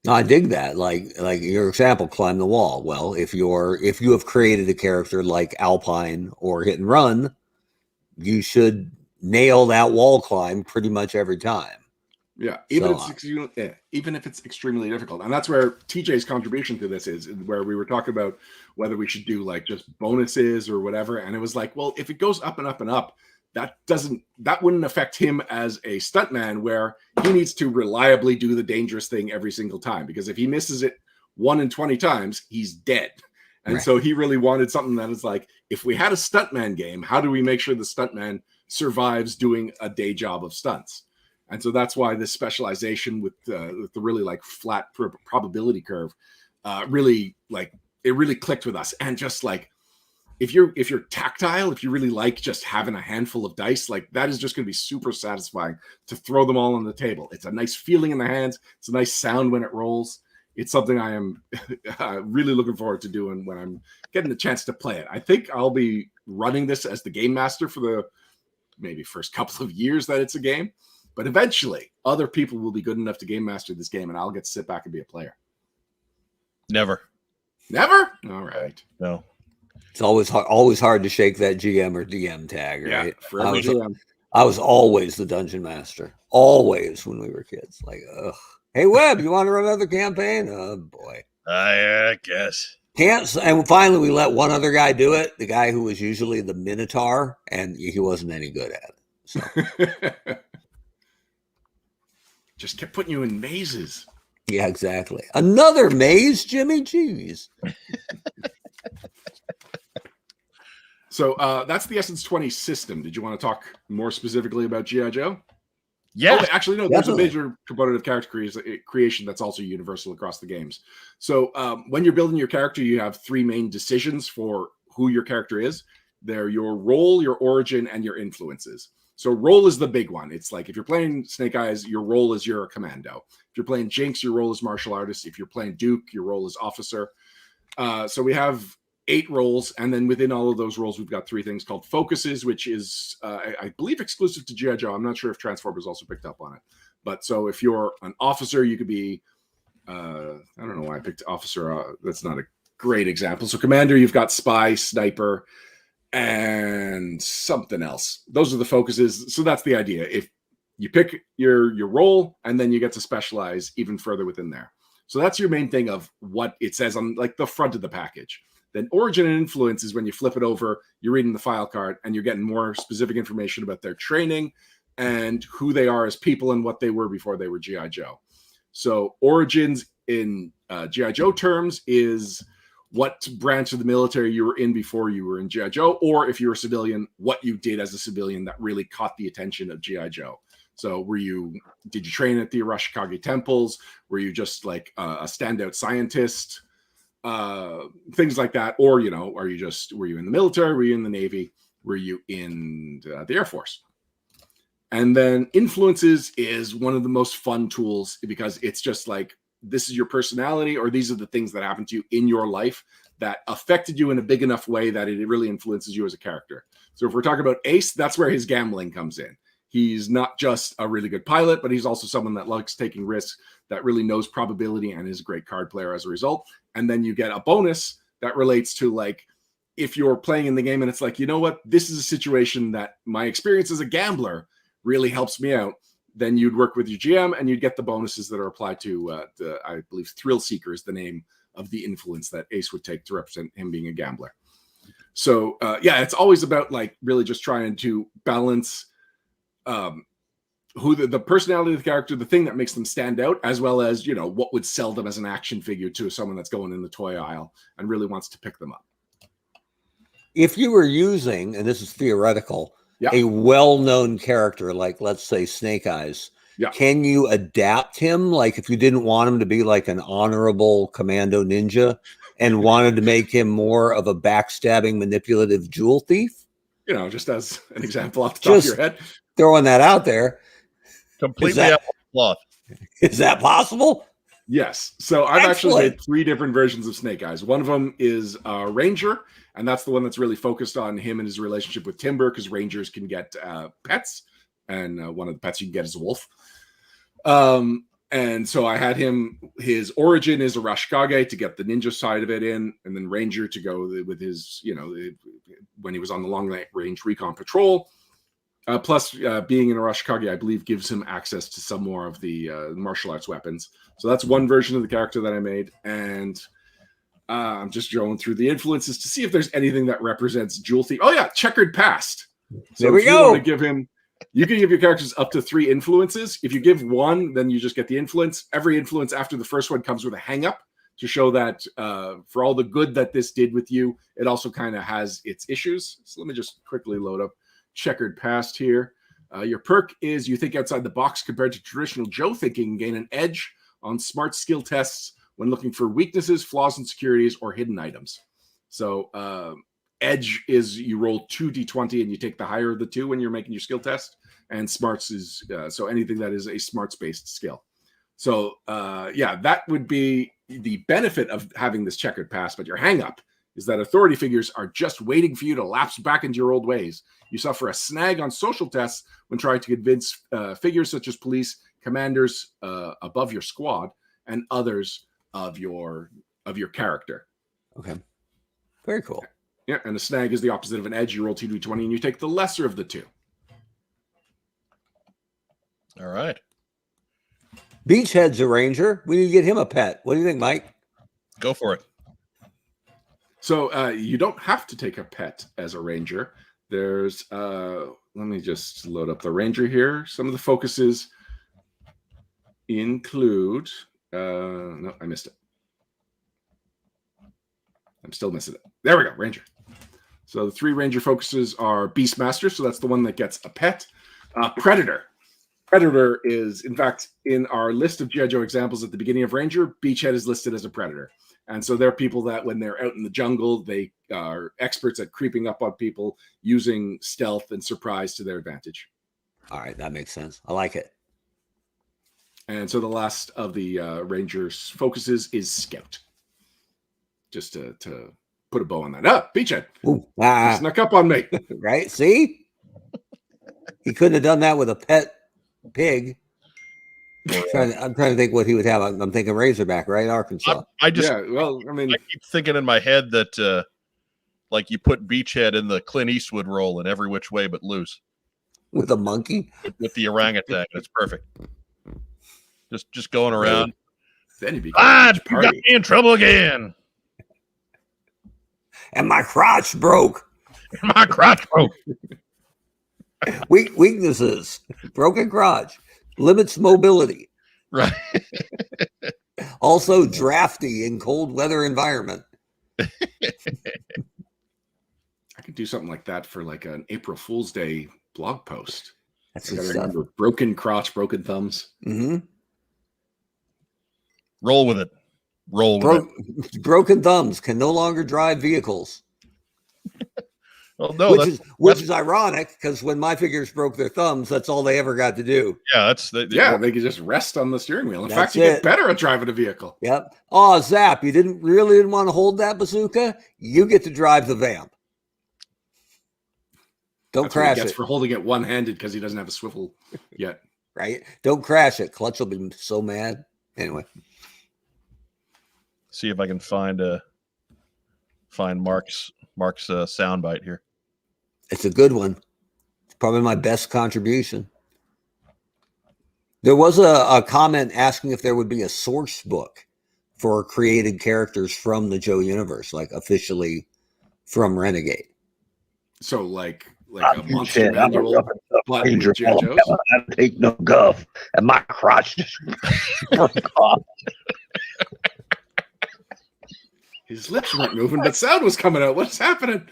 I dig that. Like your example, climb the wall. Well, if you have created a character like Alpine or Hit and Run, you should nail that wall climb pretty much every time. Yeah, even if it's extremely difficult. And that's where TJ's contribution to this is, where we were talking about whether we should do like just bonuses or whatever. And it was like, well, if it goes up and up and up, that wouldn't affect him as a stuntman, where he needs to reliably do the dangerous thing every single time. Because if he misses it 1 in 20 times, he's dead. And so he really wanted something that is like, if we had a stuntman game, how do we make sure the stuntman survives doing a day job of stunts? And so that's why this specialization with the really like flat probability curve really clicked with us. And just like, if you're tactile, if you really like just having a handful of dice, like that is just going to be super satisfying to throw them all on the table. It's a nice feeling in the hands. It's a nice sound when it rolls. It's something I am really looking forward to doing when I'm getting the chance to play it. I think I'll be running this as the game master for the maybe first couple of years that it's a game. But eventually, other people will be good enough to game master this game, and I'll get to sit back and be a player. Never. Never? All right. No. It's always hard to shake that GM or DM tag, right? Yeah, I was always the dungeon master. Always when we were kids. Like, ugh. Hey, Webb, you want to run another campaign? Oh, boy. I guess. Can't. And finally, we let one other guy do it, the guy who was usually the Minotaur, and he wasn't any good at it. So. Just kept putting you in mazes. Yeah, exactly. Another maze, Jimmy. Jeez. So that's the Essence 20 system. Did you want to talk more specifically about G.I. Joe? Yeah. Oh, actually, no. There's a major component of character creation that's also universal across the games. So when you're building your character, you have 3 main decisions for who your character is. They're your role, your origin, and your influences. So role is the big one. It's like if you're playing Snake Eyes, your role is you're a commando. If you're playing Jinx, your role is martial artist. If you're playing Duke, your role is officer. So we have 8 roles, and then within all of those roles, we've got 3 things called focuses, which is, I believe, exclusive to G.I. Joe. I'm not sure if Transformers also picked up on it. But so if you're an officer, you could be, I don't know why I picked officer. That's not a great example. So commander, you've got spy, sniper, and something else. Those are the focuses. So that's the idea. If you pick your role, and then you get to specialize even further within there. So that's your main thing of what it says on like the front of the package. Then origin and influence is when you flip it over, you're reading the file card, and you're getting more specific information about their training and who they are as people and what they were before they were G.I. Joe. So origins in G.I. Joe terms is what branch of the military you were in before you were in G.I. Joe, or if you're a civilian, what you did as a civilian that really caught the attention of G.I. Joe. So did you train at the Arashikage temples? Were you just like a standout scientist? Things like that. Or, were you in the military? Were you in the Navy? Were you in the Air Force? And then influences is one of the most fun tools because it's just like, this is your personality, or these are the things that happened to you in your life that affected you in a big enough way that it really influences you as a character. So if we're talking about Ace, that's where his gambling comes in. He's not just a really good pilot, but he's also someone that likes taking risks, that really knows probability, and is a great card player as a result. And then you get a bonus that relates to, like, if you're playing in the game and it's like, you know what, this is a situation that my experience as a gambler really helps me out, then you'd work with your GM and you'd get the bonuses that are applied to, I believe, Thrill Seeker is the name of the influence that Ace would take to represent him being a gambler. So, it's always about, like, really just trying to balance who the personality of the character, the thing that makes them stand out, as well as, what would sell them as an action figure to someone that's going in the toy aisle and really wants to pick them up. If you were using, and this is theoretical, a well-known character, like, let's say, Snake Eyes, can you adapt him? Like, if you didn't want him to be like an honorable commando ninja and wanted to make him more of a backstabbing, manipulative jewel thief? Just as an example off the top of your head. Throwing that out there. Completely out of cloth. Is that possible? Yes. So I've actually made 3 different versions of Snake Eyes. One of them is Ranger, and that's the one that's really focused on him and his relationship with Timber, because Rangers can get pets, and one of the pets you can get is a wolf. And so I had his origin is Arashikage to get the ninja side of it in, and then Ranger to go with his, when he was on the long range recon patrol. Plus, being in Arashikage, I believe, gives him access to some more of the martial arts weapons. So that's one version of the character that I made. And I'm just going through the influences to see if there's anything that represents Jewel Thief. Oh, yeah, Checkered Past. So there we go. You want to give him, you can give your characters up to 3 influences. If you give 1, then you just get the influence. Every influence after the first one comes with a hang-up to show that for all the good that this did with you, it also kind of has its issues. So let me just quickly load up Checkered Past here. Your perk is you think outside the box compared to traditional Joe thinking, and gain an edge on smart skill tests when looking for weaknesses, flaws, insecurities, or hidden items. So edge is you roll 2d20 and you take the higher of the 2 when you're making your skill test. And smarts is so anything that is a smarts-based skill. So that would be the benefit of having this Checkered Past. But your hang-up is that authority figures are just waiting for you to lapse back into your old ways. You suffer a snag on social tests when trying to convince figures such as police, commanders above your squad, and others of your character. Okay. Very cool. Yeah, and a snag is the opposite of an edge. You roll 2d20 and you take the lesser of the 2. All right. Beachhead's a ranger. We need to get him a pet. What do you think, Mike? Go for it. So you don't have to take a pet as a ranger. There's, let me just load up the ranger here. Some of the focuses include, no, I missed it. I'm still missing it. There we go, ranger. So the 3 ranger focuses are Beastmaster, so that's the one that gets a pet. Predator. Predator is, in fact, in our list of G.I. Joe examples at the beginning of Ranger, Beachhead is listed as a predator. And so they're people that when they're out in the jungle, they are experts at creeping up on people using stealth and surprise to their advantage. All right, that makes sense. I like it. And so the last of the Rangers focuses is Scout. Just to put a bow on that. Beachhead. Ooh, snuck up on me. Right? See? He couldn't have done that with a pet pig. I'm trying to think what he would have. I'm thinking Razorback, right? Arkansas. I keep thinking in my head that like you put Beachhead in the Clint Eastwood role in Every Which Way But Loose. With a monkey? With the orangutan. It's perfect. Just going around. Then you got me in trouble again. And my crotch broke. Weaknesses. Broken crotch. Limits mobility. Right. Also drafty in cold weather environment. I could do something like that for like an April Fool's Day blog post. That's I good gotta stuff. remember broken crotch, broken thumbs. Mm-hmm. Roll with it. Roll with it. Broken thumbs can no longer drive vehicles. Well, no, which is ironic because when my figures broke their thumbs, that's all they ever got to do. Yeah, they could just rest on the steering wheel. In That's fact, you get better at driving a vehicle. Yep. Oh, Zap, you didn't want to hold that bazooka? You get to drive the vamp. Don't That's crash what he gets it for holding it one-handed because he doesn't have a swivel yet. Right? Don't crash it. Clutch will be so mad. Anyway. See if I can find Mark's soundbite here. It's a good one. It's probably my best contribution. There was a comment asking if there would be a source book for created characters from the Joe universe, like officially from Renegade. So like a monster manual, but with G.I. Joes? I don't take no guff, and my crotch just broke off. His lips weren't moving, but sound was coming out. What's happening?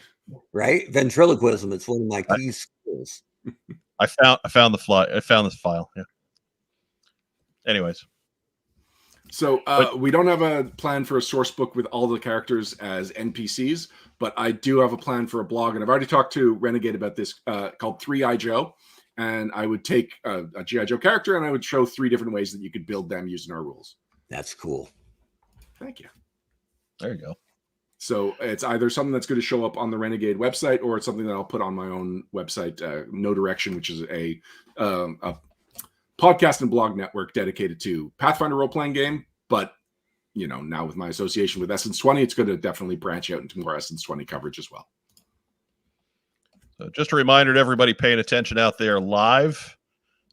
Right? Ventriloquism. It's one of my key skills. I found this file. Yeah. Anyways. So we don't have a plan for a source book with all the characters as NPCs, but I do have a plan for a blog, and I've already talked to Renegade about this called 3i Joe, and I would take a G.I. Joe character and I would show 3 different ways that you could build them using our rules. That's cool. Thank you. There you go. So it's either something that's going to show up on the Renegade website, or it's something that I'll put on my own website, No Direction, which is a podcast and blog network dedicated to Pathfinder role-playing game. But, you know, now with my association with Essence 20, it's going to definitely branch out into more Essence 20 coverage as well. So just a reminder to everybody paying attention out there live.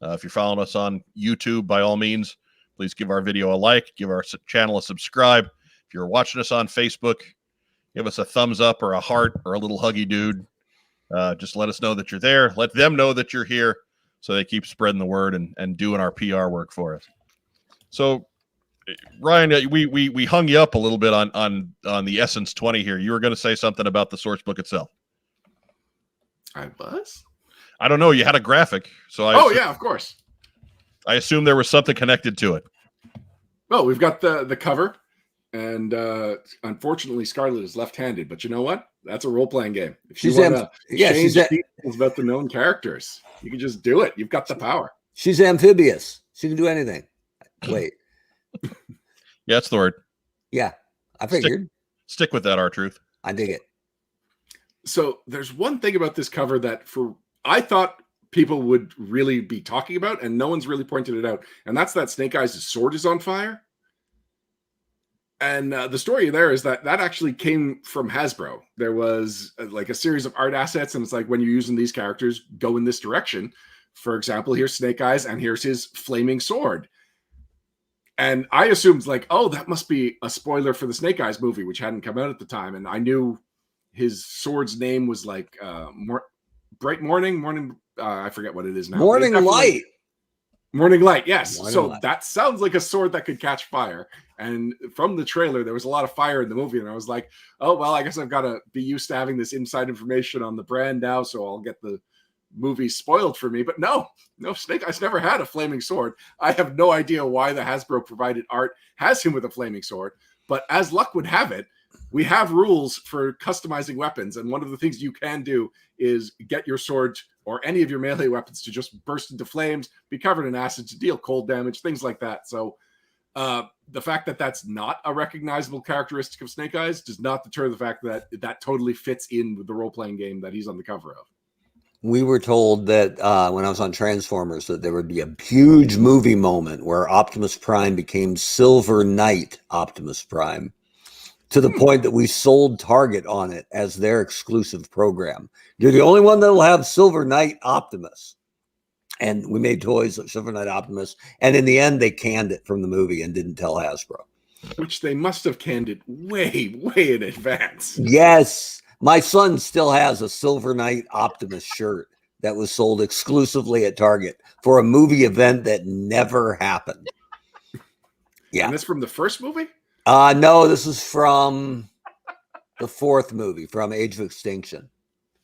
If you're following us on YouTube, by all means, please give our video a like, give our channel a subscribe. If you're watching us on Facebook, give us a thumbs up or a heart or a little huggy dude. Just let us know that you're there. Let them know that you're here so they keep spreading the word and doing our PR work for us. So, Ryan, we hung you up a little bit on the Essence 20 here. You were going to say something about the source book itself. I was? I don't know. You had a graphic. So yeah, of course. I assume there was something connected to it. Well, we've got the cover. And unfortunately, Scarlett is left-handed. But you know what? That's a role-playing game. If you want to change details about the known characters, you can just do it. You've got the power. She's amphibious. She can do anything. Wait. Yeah, that's the word. Yeah, I figured. Stick with that, R-Truth. I dig it. So there's one thing about this cover that I thought people would really be talking about, and no one's really pointed it out. And that's that Snake Eyes' sword is on fire. And the story there is that actually came from Hasbro. There was like a series of art assets, and it's like, when you're using these characters, go in this direction. For example, here's Snake Eyes, and here's his flaming sword. And I assumed, like, oh, that must be a spoiler for the Snake Eyes movie, which hadn't come out at the time. And I knew his sword's name was like Bright Morning. I forget what it is now. Morning Light. Morning Light, yes. Morning so Light. That sounds like a sword that could catch fire. And from the trailer, there was a lot of fire in the movie. And I was like, oh, well, I guess I've got to be used to having this inside information on the brand now, so I'll get the movie spoiled for me. But no, Snake Eyes never had a flaming sword. I have no idea why the Hasbro provided art has him with a flaming sword. But as luck would have it, we have rules for customizing weapons. And one of the things you can do is get your sword or any of your melee weapons to just burst into flames, be covered in acid to deal cold damage, things like that. So the fact that that's not a recognizable characteristic of Snake Eyes does not deter the fact that that totally fits in with the role-playing game that he's on the cover of. We were told that when I was on Transformers that there would be a huge movie moment where Optimus Prime became Silver Knight Optimus Prime, to the point that we sold Target on it as their exclusive program. You're the only one that will have Silver Knight Optimus. And we made toys of Silver Knight Optimus. And in the end, they canned it from the movie and didn't tell Hasbro. Which they must have canned it way, way in advance. Yes. My son still has a Silver Knight Optimus shirt that was sold exclusively at Target for a movie event that never happened. Yeah. And this from the first movie? No, this is from The fourth movie from Age of Extinction.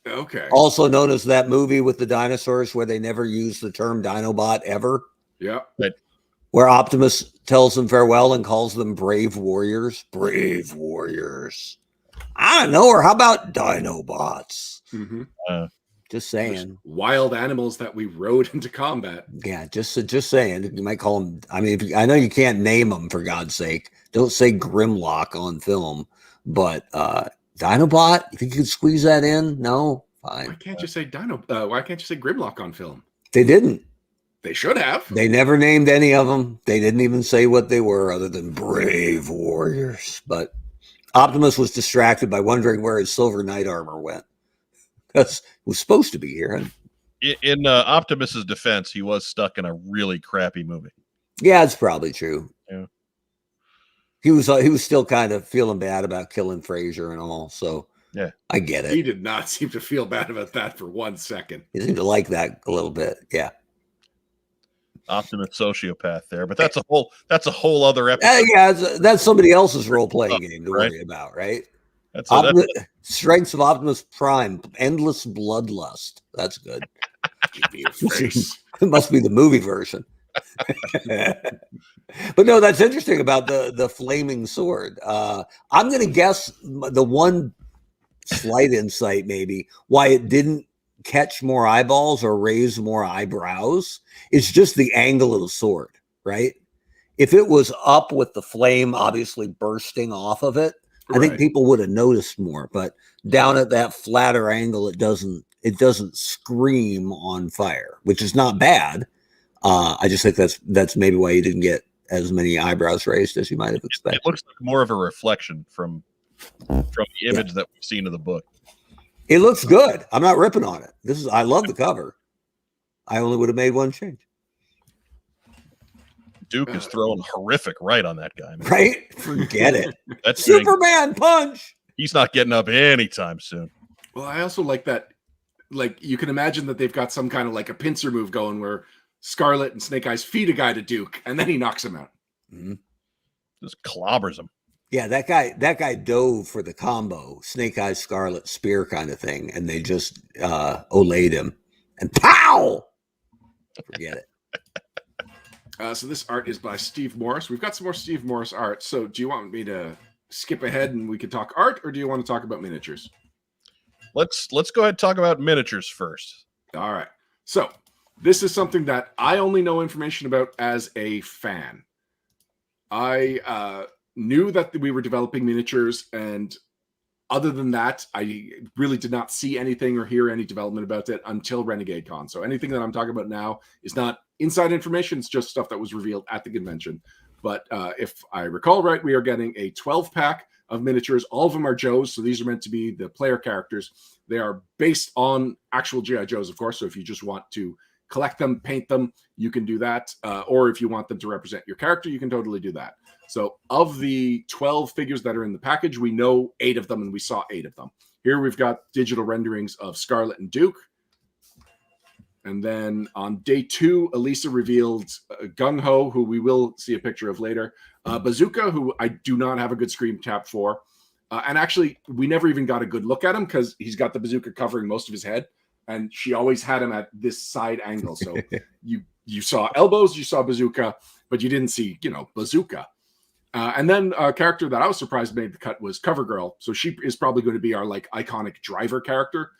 Okay. Also known as that movie with the dinosaurs where they never use the term Dinobot ever. Yeah. Where Optimus tells them farewell and calls them brave warriors. Brave warriors. I don't know. Or how about Dinobots? Mm-hmm. Just saying. Just wild animals that we rode into combat. Yeah, just saying. You might call them. I mean, I know you can't name them for God's sake. Don't say Grimlock on film, but Dinobot. You think you could squeeze that in? No, fine. Why can't you say why can't you say Grimlock on film? They didn't. They should have. They never named any of them. They didn't even say what they were, other than brave warriors. But Optimus was distracted by wondering where his silver knight armor went. Because it was supposed to be here. In Optimus's defense, he was stuck in a really crappy movie. Yeah, it's probably true. Yeah. He was still kind of feeling bad about killing Fraser and all. So yeah, I get it. He did not seem to feel bad about that for 1 second. He seemed to like that a little bit. Yeah. Optimus sociopath there, but that's a whole other episode. Yeah, that's somebody else's role playing game to worry about, right? That's Strengths of Optimus Prime, endless bloodlust. That's good. It must be the movie version. But no, that's interesting about the flaming sword. I'm going to guess the one slight insight maybe why it didn't catch more eyeballs or raise more eyebrows is just the angle of the sword, right? If it was up with the flame obviously bursting off of it, I think people would have noticed more, but down at that flatter angle, it doesn't scream on fire, which is not bad. I just think that's maybe why you didn't get as many eyebrows raised as you might have expected. It looks like more of a reflection from the image that we've seen of the book. It looks good. I'm not ripping on it. I love the cover. I only would have made one change. Duke is throwing horrific right on that guy, man. Right? Forget it. That's Superman punch. He's not getting up anytime soon. Well, I also like that. Like, you can imagine that they've got some kind of like a pincer move going where Scarlet and Snake Eyes feed a guy to Duke, and then he knocks him out. Mm-hmm. Just clobbers him. Yeah, that guy dove for the combo, Snake Eyes, Scarlet, spear kind of thing, and they just olayed him, and pow! Forget it. So this art is by Steve Morris. We've got some more Steve Morris art. So do you want me to skip ahead and we can talk art, or do you want to talk about miniatures? Let's go ahead and talk about miniatures first. All right. So this is something that I only know information about as a fan. I knew that we were developing miniatures, and other than that, I really did not see anything or hear any development about it until Renegade Con. So anything that I'm talking about now is not inside information. It's just stuff that was revealed at the convention. But if I recall right, we are getting a 12-pack of miniatures. All of them are Joes, so these are meant to be the player characters. They are based on actual G.I. Joes, of course. So if you just want to collect them, paint them, you can do that. Or if you want them to represent your character, you can totally do that. So of the 12 figures that are in the package, we know 8 of them, and we saw 8 of them. Here we've got digital renderings of Scarlet and Duke. And then on day 2, Elisa revealed Gung Ho, who we will see a picture of later. Bazooka, who I do not have a good screen cap for. And actually, we never even got a good look at him because he's got the bazooka covering most of his head. And she always had him at this side angle. So you saw elbows, you saw bazooka, but you didn't see, bazooka. And then a character that I was surprised made the cut was CoverGirl. So she is probably going to be our iconic driver character.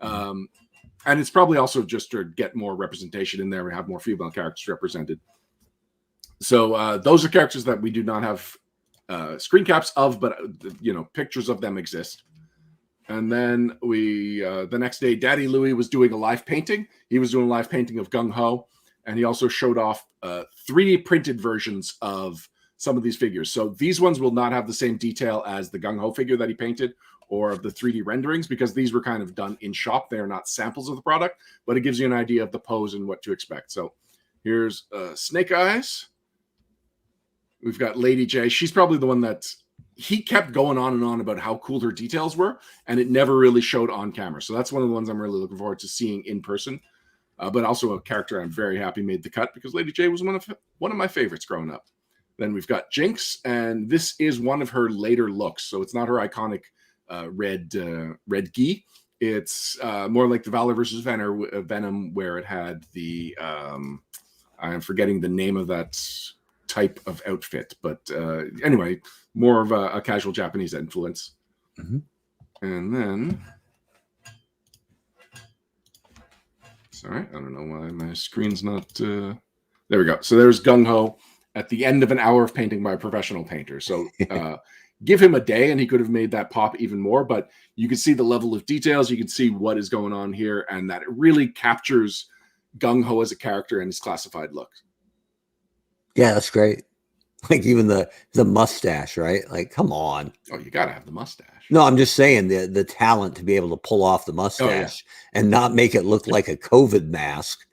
And it's probably also just to get more representation in there and have more female characters represented. So those are characters that we do not have screen caps of, but pictures of them exist. And then the next day, Daddy Louie was doing a live painting. He was doing a live painting of Gung Ho, and he also showed off 3D printed versions of some of these figures. So these ones will not have the same detail as the Gung Ho figure that he painted or of the 3D renderings, because these were kind of done in shop. They are not samples of the product, but it gives you an idea of the pose and what to expect. So here's Snake Eyes. We've got Lady J. She's probably the one that he kept going on and on about how cool her details were, and it never really showed on camera. So that's one of the ones I'm really looking forward to seeing in person. But also a character I'm very happy made the cut, because Lady J was one of my favorites growing up. Then we've got Jinx, and this is one of her later looks. So it's not her iconic red gi. It's more like the Valor versus Venom, where it had the I'm forgetting the name of that type of outfit, but anyway, more of a casual Japanese influence. Mm-hmm. And then, sorry, I don't know why my screen's not. There we go. So there's Gung Ho at the end of an hour of painting by a professional painter. So give him a day and he could have made that pop even more, but you can see the level of details. You can see what is going on here, and that it really captures Gung Ho as a character and his classified look. Yeah, that's great. Like even the mustache, right? Like, come on. Oh, you gotta have the mustache. No, I'm just saying the talent to be able to pull off the mustache and not make it look like a COVID mask.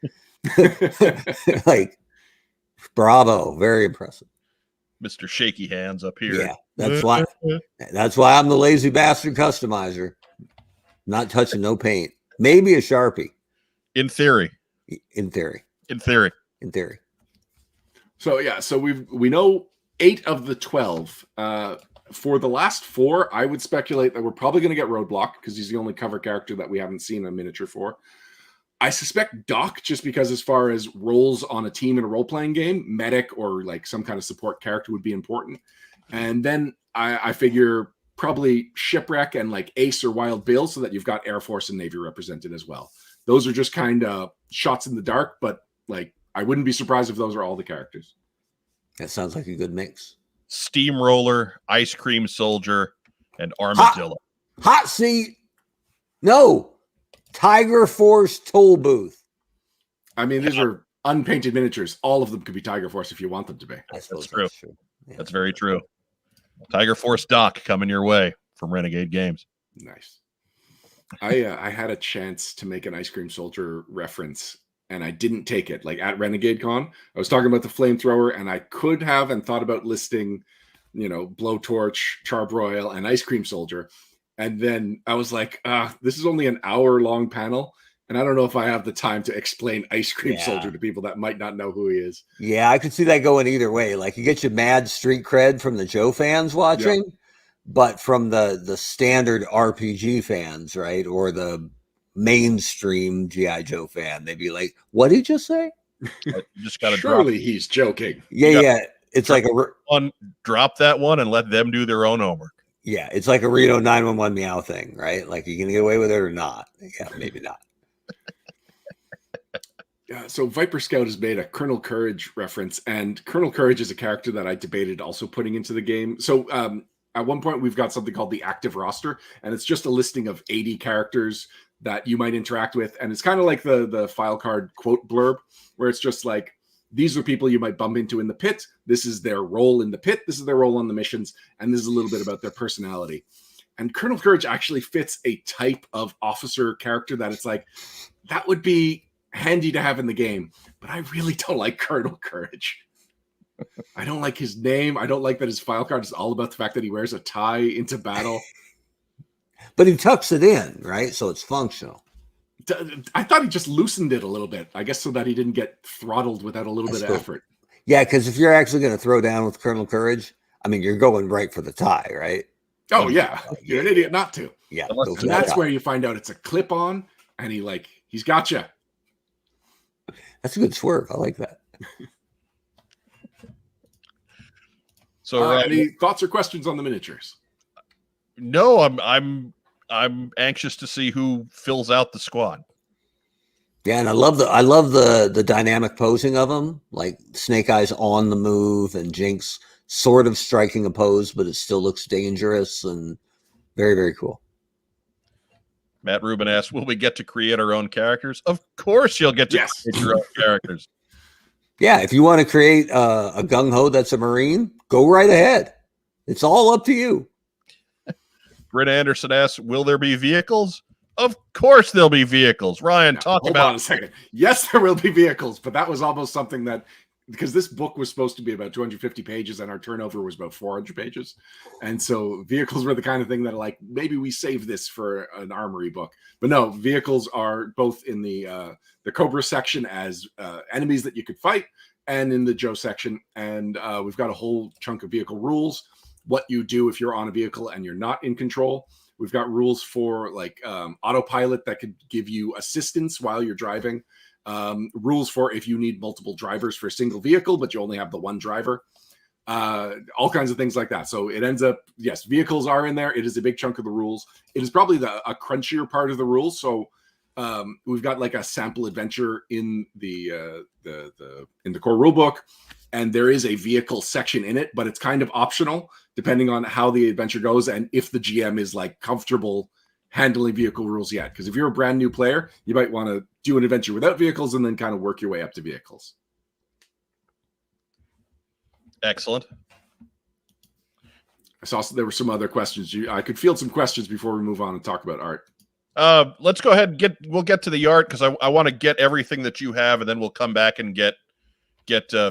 Like, bravo, very impressive. Mr. Shaky Hands up here. Yeah, that's why I'm the lazy bastard customizer. Not touching no paint. Maybe a Sharpie. In theory. In theory. In theory. In theory. So yeah, so we know 8 of the 12. For the last 4, I would speculate that we're probably going to get Roadblock because he's the only cover character that we haven't seen a miniature for. I suspect Doc, just because as far as roles on a team in a role-playing game, medic or like some kind of support character would be important. And then I figure probably Shipwreck and like Ace or Wild Bill, so that you've got Air Force and Navy represented as well. Those are just kind of shots in the dark, but like I wouldn't be surprised if those are all the characters. That sounds like a good mix. Steamroller, Ice Cream Soldier, and Armadillo. Hot seat. No. Tiger Force toll booth. I mean, these are unpainted miniatures. All of them could be Tiger Force if you want them to be. I suppose that's true. Yeah, that's very true. Tiger Force Doc coming your way from Renegade Games. Nice. I had a chance to make an Ice Cream Soldier reference, and I didn't take it. Like at Renegade Con, I was talking about the flamethrower, and I could have and thought about listing, Blowtorch, Charbroil, and Ice Cream Soldier. And then I was like, this is only an hour-long panel, and I don't know if I have the time to explain Ice Cream Soldier to people that might not know who he is. Yeah, I could see that going either way. Like you get your mad street cred from the Joe fans watching, but from the standard RPG fans, right? Or the mainstream G.I. Joe fan, they'd be like, what did you just say? You just got to Surely he's joking. Yeah. It's like drop that one and let them do their own homework. Yeah, it's like a Reno 911 meow thing, right? Like, you gonna get away with it or not? Yeah, maybe not. So Viper Scout has made a Colonel Courage reference, and Colonel Courage is a character that I debated also putting into the game. So at one point, we've got something called the active roster, and it's just a listing of 80 characters that you might interact with, and it's kind of like the file card quote blurb, where it's just like, these are people you might bump into in the pit. This is their role in the pit. This is their role on the missions. And this is a little bit about their personality. And Colonel Courage actually fits a type of officer character that it's like, that would be handy to have in the game. But I really don't like Colonel Courage. I don't like his name. I don't like that his file card is all about the fact that he wears a tie into battle. But he tucks it in, right? So it's functional. I thought he just loosened it a little bit, I guess, so that he didn't get throttled without a little bit of effort. Yeah, because if you're actually going to throw down with Colonel Courage, I mean, you're going right for the tie, right? Oh, yeah. You're an idiot not to. Yeah. And that's where you find out it's a clip-on, and he's got you. That's a good swerve. I like that. So, any thoughts or questions on the miniatures? No, I'm anxious to see who fills out the squad. Yeah, and I love the dynamic posing of them, like Snake Eyes on the move and Jinx sort of striking a pose, but it still looks dangerous and very, very cool. Matt Rubin asks, will we get to create our own characters? Of course you'll get to create your own characters. Yeah, if you want to create a gung-ho that's a Marine, go right ahead. It's all up to you. Britt Anderson asks, will there be vehicles? Of course there'll be vehicles. Ryan, hold on a second. Yes, there will be vehicles, but that was almost something that, because this book was supposed to be about 250 pages and our turnover was about 400 pages. And so vehicles were the kind of thing that like, maybe we save this for an armory book. But no, vehicles are both in the Cobra section as enemies that you could fight and in the Joe section. And we've got a whole chunk of vehicle rules, what you do if you're on a vehicle and you're not in control. We've got rules for like autopilot that could give you assistance while you're driving. Rules for if you need multiple drivers for a single vehicle, but you only have the one driver. All kinds of things like that. So it ends up, yes, vehicles are in there. It is a big chunk of the rules. It is probably a crunchier part of the rules. So we've got like a sample adventure in the core rulebook, and there is a vehicle section in it, but it's kind of optional depending on how the adventure goes and if the GM is like comfortable handling vehicle rules yet. Because if you're a brand new player, you might want to do an adventure without vehicles and then kind of work your way up to vehicles. Excellent. I saw there were some other questions. I could field some questions before we move on and talk about art. Let's go ahead and we'll get to the art because I want to get everything that you have, and then we'll come back and get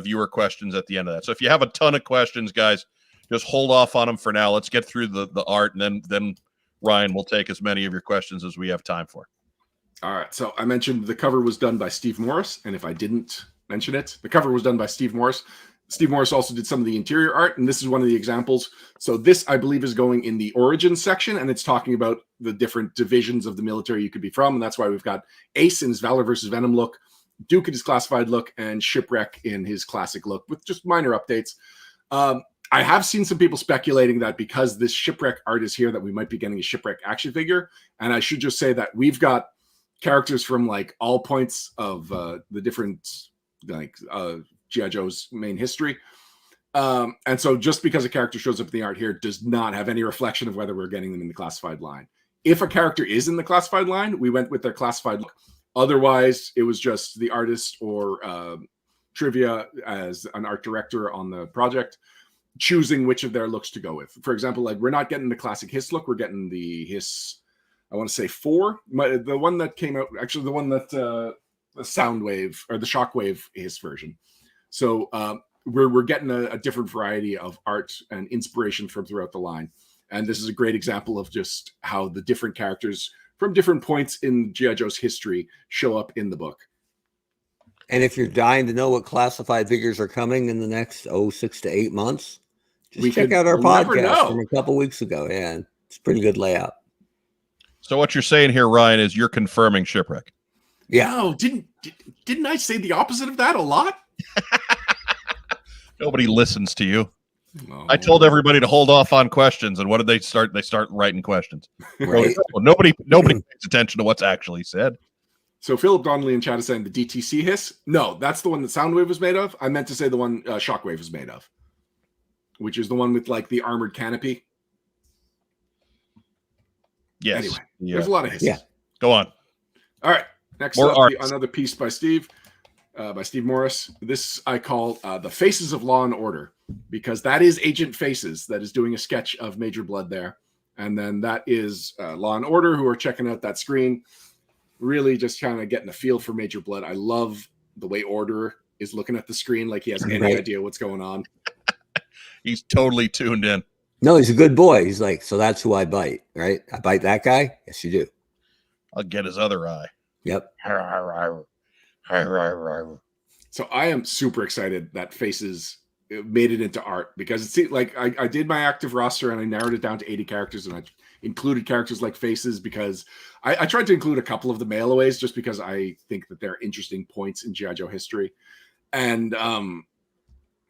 viewer questions at the end of that. So if you have a ton of questions, guys, just hold off on them for now. Let's get through the art, and then Ryan will take as many of your questions as we have time for. All right. So I mentioned the cover was done by Steve Morris, and if I didn't mention it, the cover was done by Steve Morris. Steve Morris also did some of the interior art, and this is one of the examples. So this, I believe, is going in the origins section, and it's talking about the different divisions of the military you could be from, and that's why we've got Ace in his Valor versus Venom look, Duke in his classified look, and Shipwreck in his classic look with just minor updates. I have seen some people speculating that because this Shipwreck art is here that we might be getting a Shipwreck action figure, and I should just say that we've got characters from like all points of the different like G.I. Joe's main history. And so just because a character shows up in the art here does not have any reflection of whether we're getting them in the classified line. If a character is in the classified line, we went with their classified look. Otherwise, it was just the artist or Trivia as an art director on the project choosing which of their looks to go with. For example, like we're not getting the classic Hiss look. We're getting the Hiss, I want to say 4. The one that came out, actually the one that the Soundwave or the Shockwave Hiss version. So we're getting a different variety of art and inspiration from throughout the line. And this is a great example of just how the different characters from different points in G.I. Joe's history show up in the book. And if you're dying to know what classified figures are coming in the next 6 to 8 months, just check out our podcast from a couple weeks ago. Yeah, it's a pretty good layout. So what you're saying here, Ryan, is you're confirming Shipwreck. Yeah. No, didn't I say the opposite of that a lot? Nobody listens to you. No. I told everybody to hold off on questions, and what did they start? They start writing questions. Right. Well, nobody pays attention to what's actually said. So Philip Donnelly in chat is saying the DTC Hiss. No, that's the one that Soundwave was made of. I meant to say the one Shockwave is made of, which is the one with like the armored canopy. Yes. Anyway, there's a lot of Hiss. Yeah. Go on. All right. Next up, another piece by Steve Morris. This I call the Faces of Law and Order, because that is Agent Faces that is doing a sketch of Major Blood there. And then that is Law and Order, who are checking out that screen, really just kind of getting a feel for Major Blood. I love the way Order is looking at the screen like he has any idea what's going on. He's totally tuned in. No, he's a good boy. He's like, so that's who I bite, right? I bite that guy? Yes, you do. I'll get his other eye. Yep. So I am super excited that Faces made it into art, because it seemed like I did my active roster and I narrowed it down to 80 characters, and I included characters like Faces because I tried to include a couple of the mail-aways just because I think that they're interesting points in G.I. Joe history. And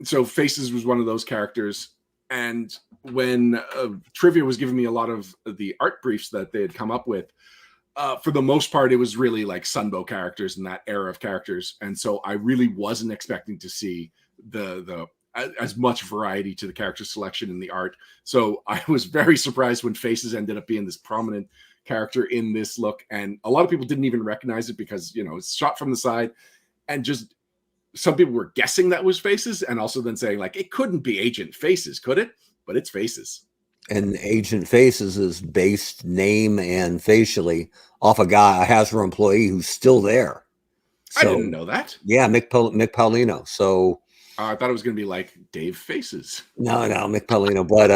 so Faces was one of those characters. And when Trivia was giving me a lot of the art briefs that they had come up with, for the most part, it was really like Sunbow characters and that era of characters. And so I really wasn't expecting to see the as much variety to the character selection in the art. So I was very surprised when Faces ended up being this prominent character in this look. And a lot of people didn't even recognize it because, you know, it's shot from the side, and just some people were guessing that was Faces, and also then saying like, it couldn't be Agent Faces, could it? But it's Faces. And Agent Faces is based name and facially off a Hasbro employee who's still there. So, I didn't know that. Yeah, Mick Paulino. So I thought it was going to be like Dave Faces. No, Mick Paulino, but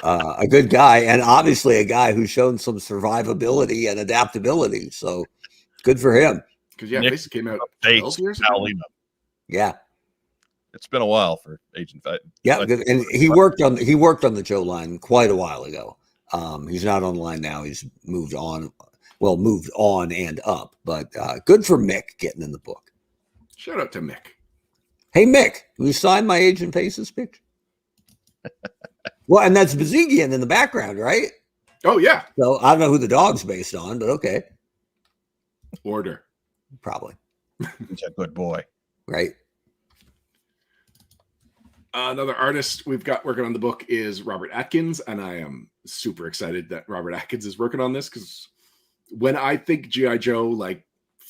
a good guy, and obviously a guy who's shown some survivability and adaptability. So good for him. Because Faces came out 12 years ago. Yeah. It's been a while for Agent Faces. Yeah, and he worked on the Joe line quite a while ago. He's not online now. He's moved on. Well, moved on and up. But good for Mick getting in the book. Shout out to Mick. Hey, Mick, will you sign my Agent Faces picture? Well, and that's Bazigian in the background, right? Oh, yeah. So I don't know who the dog's based on, but okay. Order. Probably. He's a good boy. Right. Another artist we've got working on the book is Robert Atkins, and I am super excited that Robert Atkins is working on this, because when I think G.I. Joe, like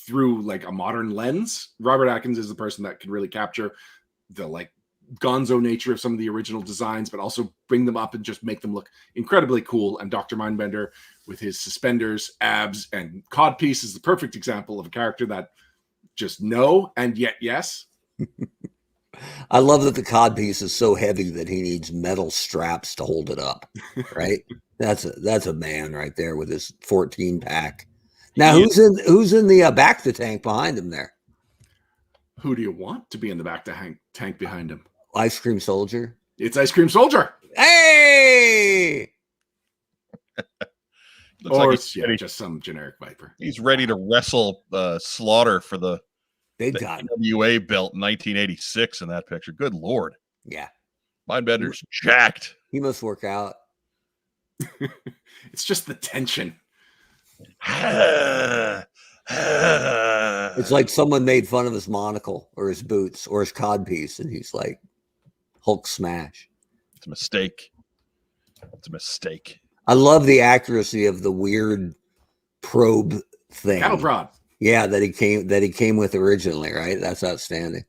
through like a modern lens, Robert Atkins is the person that can really capture the like gonzo nature of some of the original designs, but also bring them up and just make them look incredibly cool. And Dr. Mindbender with his suspenders, abs, and codpiece is the perfect example of a character that just no and yet yes. I love that the codpiece is so heavy that he needs metal straps to hold it up. Right? That's a man right there with his 14-pack. Now, who's in the back of the tank behind him there? Who do you want to be in the back to tank behind him? Ice Cream Soldier. It's Ice Cream Soldier. Hey! Or like just some generic Viper. He's ready to wrestle Slaughter for the big time NWA belt in 1986 in that picture. Good Lord. Yeah. Mindbender's jacked. He must work out. It's just the tension. It's like someone made fun of his monocle or his boots or his codpiece, and he's like, Hulk smash. It's a mistake. It's a mistake. I love the accuracy of the weird probe thing. Cattle prod. Yeah, that he came with originally, right? That's outstanding.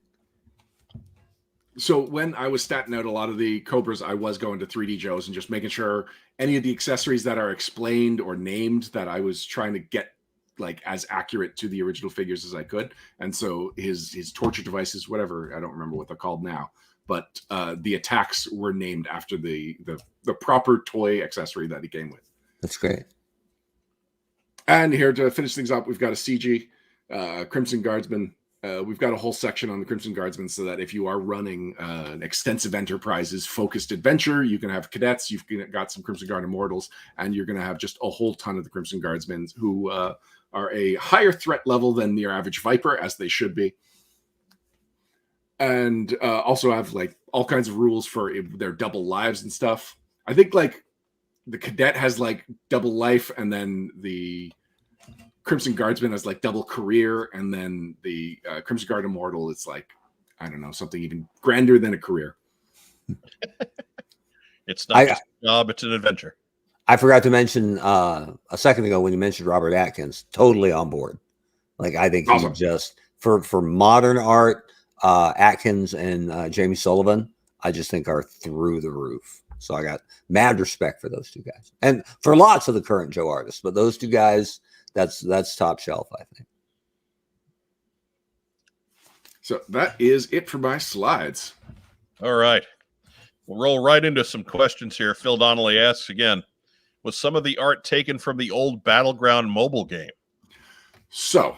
So when I was statting out a lot of the Cobras, I was going to 3D Joe's and just making sure any of the accessories that are explained or named, that I was trying to get like as accurate to the original figures as I could. And so his torture devices, whatever, I don't remember what they're called now, but the attacks were named after the proper toy accessory that he came with. That's great. And here to finish things up, we've got a CG Crimson Guardsman. We've got a whole section on the Crimson Guardsmen, so that if you are running an extensive Enterprises focused adventure, you can have cadets, you've got some Crimson Guard Immortals, and you're going to have just a whole ton of the Crimson Guardsmen who are a higher threat level than your average Viper, as they should be. And also have like all kinds of rules for their double lives and stuff. I think like the cadet has like double life, and then the Crimson Guardsman has like double career, and then the Crimson Guard Immortal is like, I don't know, something even grander than a career. It's not just a job, it's an adventure. I forgot to mention a second ago when you mentioned Robert Atkins, totally on board. Like, I think awesome. He just, for modern art, Atkins and Jamie Sullivan, I just think are through the roof. So I got mad respect for those two guys. And for lots of the current Joe artists, but those two guys, that's top shelf, I think. So that is it for my slides. All right. We'll roll right into some questions here. Phil Donnelly asks again, was some of the art taken from the old Battleground mobile game? So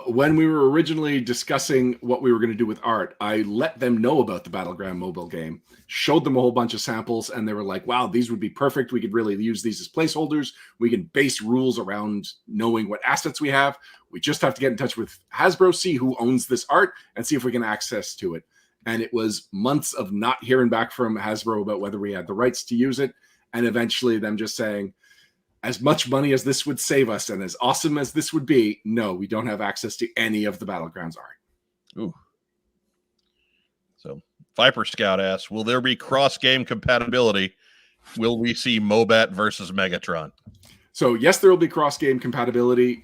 when we were originally discussing what we were going to do with art, I let them know about the Battleground mobile game, showed them a whole bunch of samples, and they were like, wow, these would be perfect. We could really use these as placeholders. We can base rules around knowing what assets we have. We just have to get in touch with Hasbro, see who owns this art, and see if we can access to it. And it was months of not hearing back from Hasbro about whether we had the rights to use it. And eventually them just saying, as much money as this would save us and as awesome as this would be, no, we don't have access to any of the Battlegrounds art. Ooh. So Viper Scout asks, will there be cross-game compatibility? Will we see Mobat versus Megatron? So yes, there will be cross-game compatibility.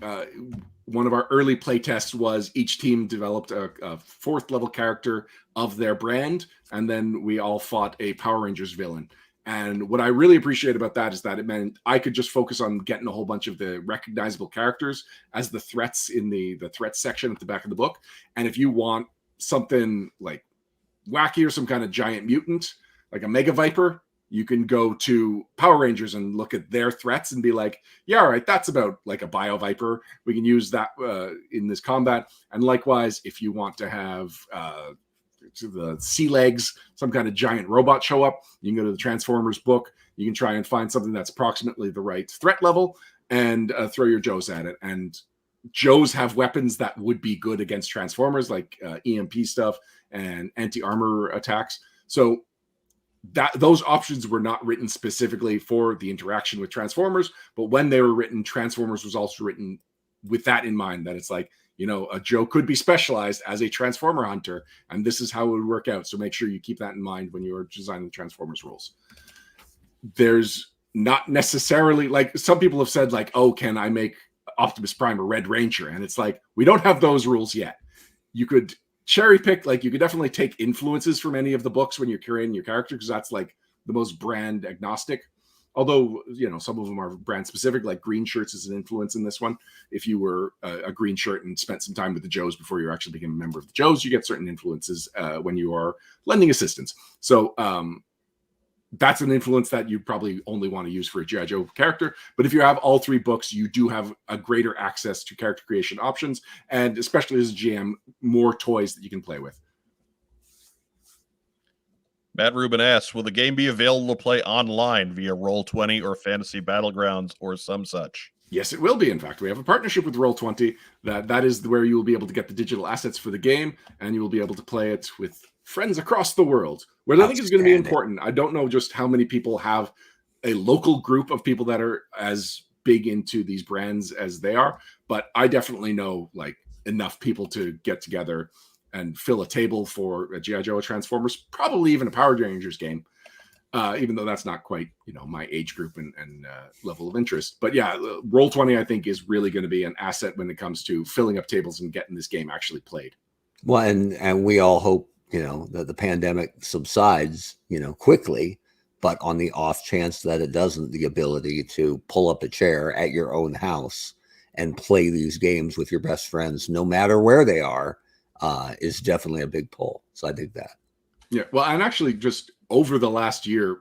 One of our early play tests was each team developed a fourth level character of their brand, and then we all fought a Power Rangers villain. And what I really appreciate about that is that it meant I could just focus on getting a whole bunch of the recognizable characters as the threats in the threats section at the back of the book. And if you want something like wacky or some kind of giant mutant, like a Mega Viper, you can go to Power Rangers and look at their threats and be like, yeah, all right, that's about like a Bio Viper. We can use that in this combat. And likewise, if you want to have the sea legs, some kind of giant robot show up. You can go to the Transformers book. You can try and find something that's approximately the right threat level and throw your Joes at it. And Joes have weapons that would be good against Transformers, like EMP stuff and anti-armor attacks. So those options were not written specifically for the interaction with Transformers, but when they were written, Transformers was also written with that in mind, that it's like, you know, a Joe could be specialized as a Transformer hunter, and this is how it would work out. So make sure you keep that in mind when you're designing the Transformers rules. There's not necessarily, like, some people have said, like, oh, can I make Optimus Prime a Red Ranger? And it's like, we don't have those rules yet. You could cherry pick, like, you could definitely take influences from any of the books when you're creating your character, because that's like the most brand agnostic. Although, you know, some of them are brand specific, like green shirts is an influence in this one. If you were a green shirt and spent some time with the Joes before you actually became a member of the Joes, you get certain influences when you are lending assistance. So that's an influence that you probably only want to use for a G.I. Joe character. But if you have all three books, you do have a greater access to character creation options, and especially as a GM, more toys that you can play with. Matt Rubin asks, will the game be available to play online via Roll20 or Fantasy Battlegrounds or some such? Yes, it will be. In fact, we have a partnership with Roll20 that is where you will be able to get the digital assets for the game, and you will be able to play it with friends across the world. What I think is going to be important, I don't know just how many people have a local group of people that are as big into these brands as they are, but I definitely know, like, enough people to get together and fill a table for a G.I. Joe, Transformers, probably even a Power Rangers game, even though that's not quite, you know, my age group and level of interest. But yeah, Roll20, I think, is really going to be an asset when it comes to filling up tables and getting this game actually played. Well, and we all hope, you know, that the pandemic subsides, you know, quickly, but on the off chance that it doesn't, the ability to pull up a chair at your own house and play these games with your best friends, no matter where they are, is definitely a big pull. So I dig that. Yeah. Well, and actually just over the last year,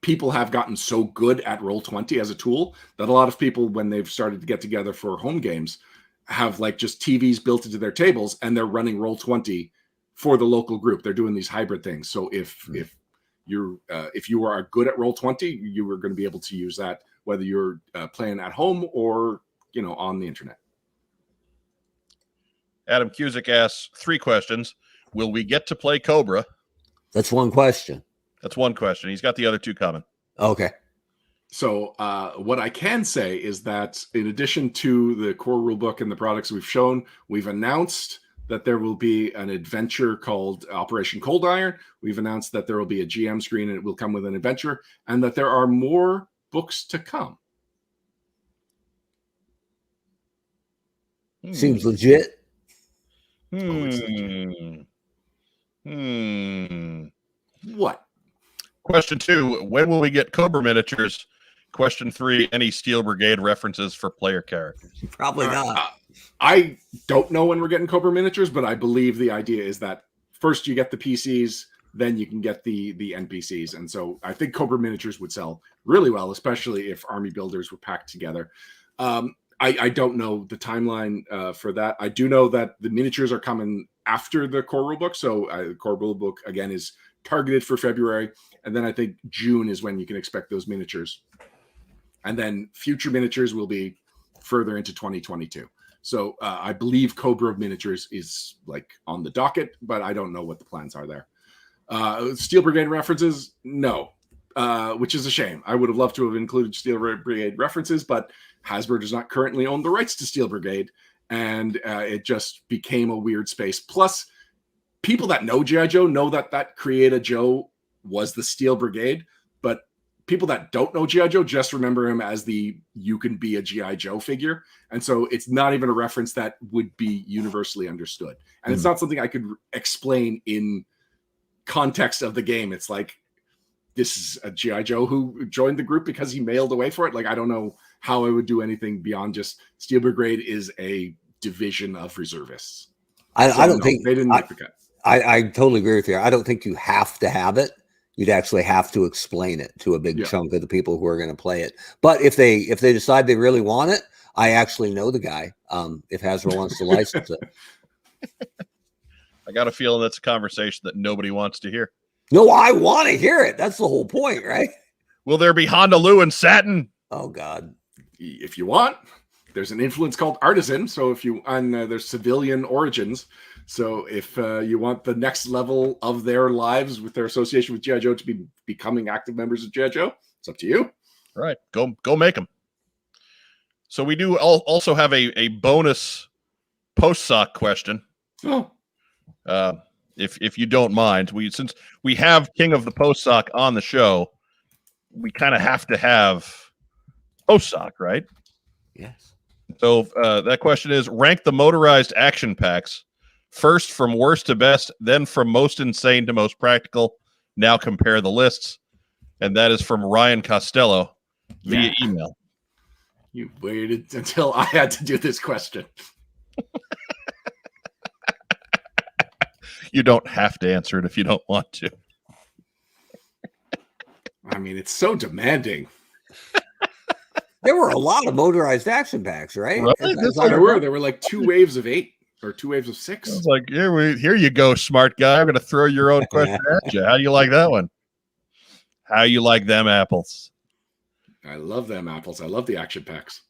people have gotten so good at Roll20 as a tool that a lot of people, when they've started to get together for home games, have like just TVs built into their tables and they're running Roll20 for the local group. They're doing these hybrid things. So if you are good at Roll20, you are going to be able to use that, whether you're playing at home or, you know, on the internet. Adam Cusick asks 3 questions. Will we get to play Cobra? That's one question. That's one question. He's got the other 2 coming. Okay. So what I can say is that in addition to the core rulebook and the products we've shown, we've announced that there will be an adventure called Operation Cold Iron. We've announced that there will be a GM screen and it will come with an adventure, and that there are more books to come. Seems legit. What? Question 2, when will we get Cobra miniatures? Question 3, any Steel Brigade references for player characters? Probably not. I don't know when we're getting Cobra miniatures, but I believe the idea is that first you get the PCs, then you can get the NPCs. And so I think Cobra miniatures would sell really well, especially if army builders were packed together. I don't know the timeline for that. I do know that the miniatures are coming after the core rulebook. So the core rulebook, again, is targeted for February. And then I think June is when you can expect those miniatures. And then future miniatures will be further into 2022. So I believe Cobra miniatures is like on the docket, but I don't know what the plans are there. Steel Brigade references, no, which is a shame. I would have loved to have included Steel Brigade references, but Hasbro does not currently own the rights to Steel Brigade, and it just became a weird space. Plus, people that know G.I. Joe know that Create-A Joe was the Steel Brigade, but people that don't know G.I. Joe just remember him as the you can be a G.I. Joe figure. And so it's not even a reference that would be universally understood. And it's not something I could explain in context of the game. It's like, this is a G.I. Joe who joined the group because he mailed away for it. Like, I don't know how I would do anything beyond just Steel Brigade is a division of reservists. I don't think they didn't make the cut. I totally agree with you. I don't think you have to have it. You'd actually have to explain it to a big chunk of the people who are going to play it. But if they decide they really want it, I actually know the guy. If Hasbro wants to license it. I got a feeling that's a conversation that nobody wants to hear. No, I want to hear it. That's the whole point, right? Will there be Honolulu and satin? Oh God. If you want, there's an influence called artisan. So if you there's civilian origins. So if you want the next level of their lives with their association with G.I. Joe to be becoming active members of G.I. Joe, it's up to you. All right, go make them. So we do also have a bonus post-sock question. Oh. If you don't mind, since we have King of the Post-sock on the show, we kind of have to have post-sock, right? Yes. So that question is: rank the motorized action packs first from worst to best, then from most insane to most practical. Now compare the lists, and that is from Ryan Costello via email. You waited until I had to do this question. You don't have to answer it if you don't want to. I mean, it's so demanding. There were a lot of motorized action packs, right? Really? There were like 2 waves of 8 or 2 waves of 6. I was like, here you go, smart guy. I'm going to throw your own question at you. How do you like that one? How you like them apples? I love them apples. I love the action packs.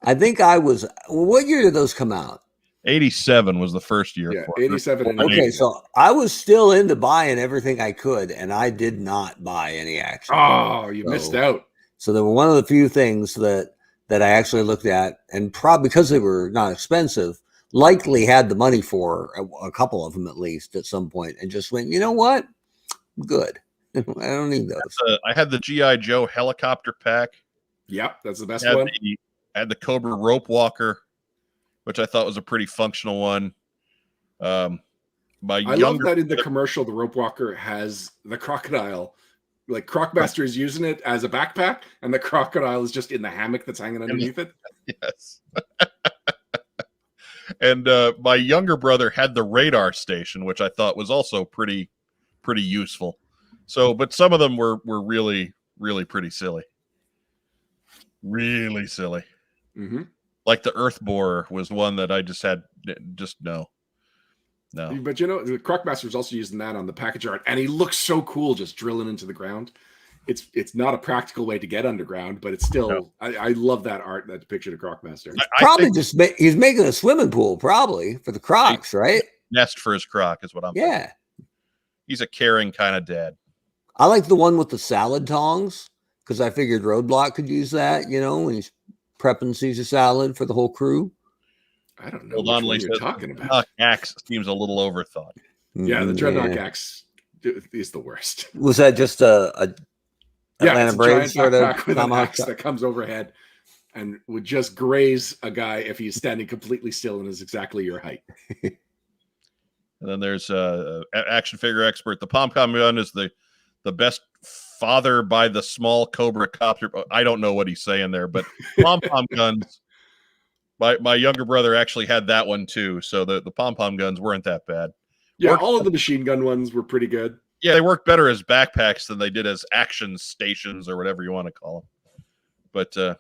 I think what year did those come out? 87 was the first year. Yeah, 87. And okay, so I was still into buying everything I could, and I did not buy any action. Oh, you missed out. So they were one of the few things that I actually looked at, and probably because they were not expensive, likely had the money for a couple of them at least at some point, and just went, you know what? I'm good. I don't need those. I had the G.I. Joe helicopter pack. Yep, that's the best one. I had the Cobra rope walker, which I thought was a pretty functional one. I love that in the commercial, the rope walker has the crocodile. Like Crocmaster is using it as a backpack, and the crocodile is just in the hammock that's hanging underneath it. Yes. And my younger brother had the radar station, which I thought was also pretty useful. So, but some of them were really, really pretty silly. Really silly. Mm-hmm. Like the Earth Borer was one that I just no. But you know, the Crocmaster is also using that on the package art, and he looks so cool just drilling into the ground. It's not a practical way to get underground, but it's still. No. I love that art, that depiction of Crocmaster. He's making a swimming pool, probably for the crocs, right? Nest for his croc is what I'm. Yeah, he's a caring kind of dad. I like the one with the salad tongs because I figured Roadblock could use that. You know, when he's prepping Caesar salad for the whole crew. I don't know what you're talking about. Axe seems a little overthought. Yeah, the Dreadnought axe is the worst. Was that just a Atlanta Braves sort of with an axe that comes overhead and would just graze a guy if he's standing completely still and is exactly your height? And then there's action figure expert. The pom-pom gun is the best father by the small Cobra copter. I don't know what he's saying there, but pom-pom guns. My younger brother actually had that one too, so the pom-pom guns weren't that bad. Yeah, all of the machine gun ones were pretty good. Yeah, they worked better as backpacks than they did as action stations or whatever you want to call them. But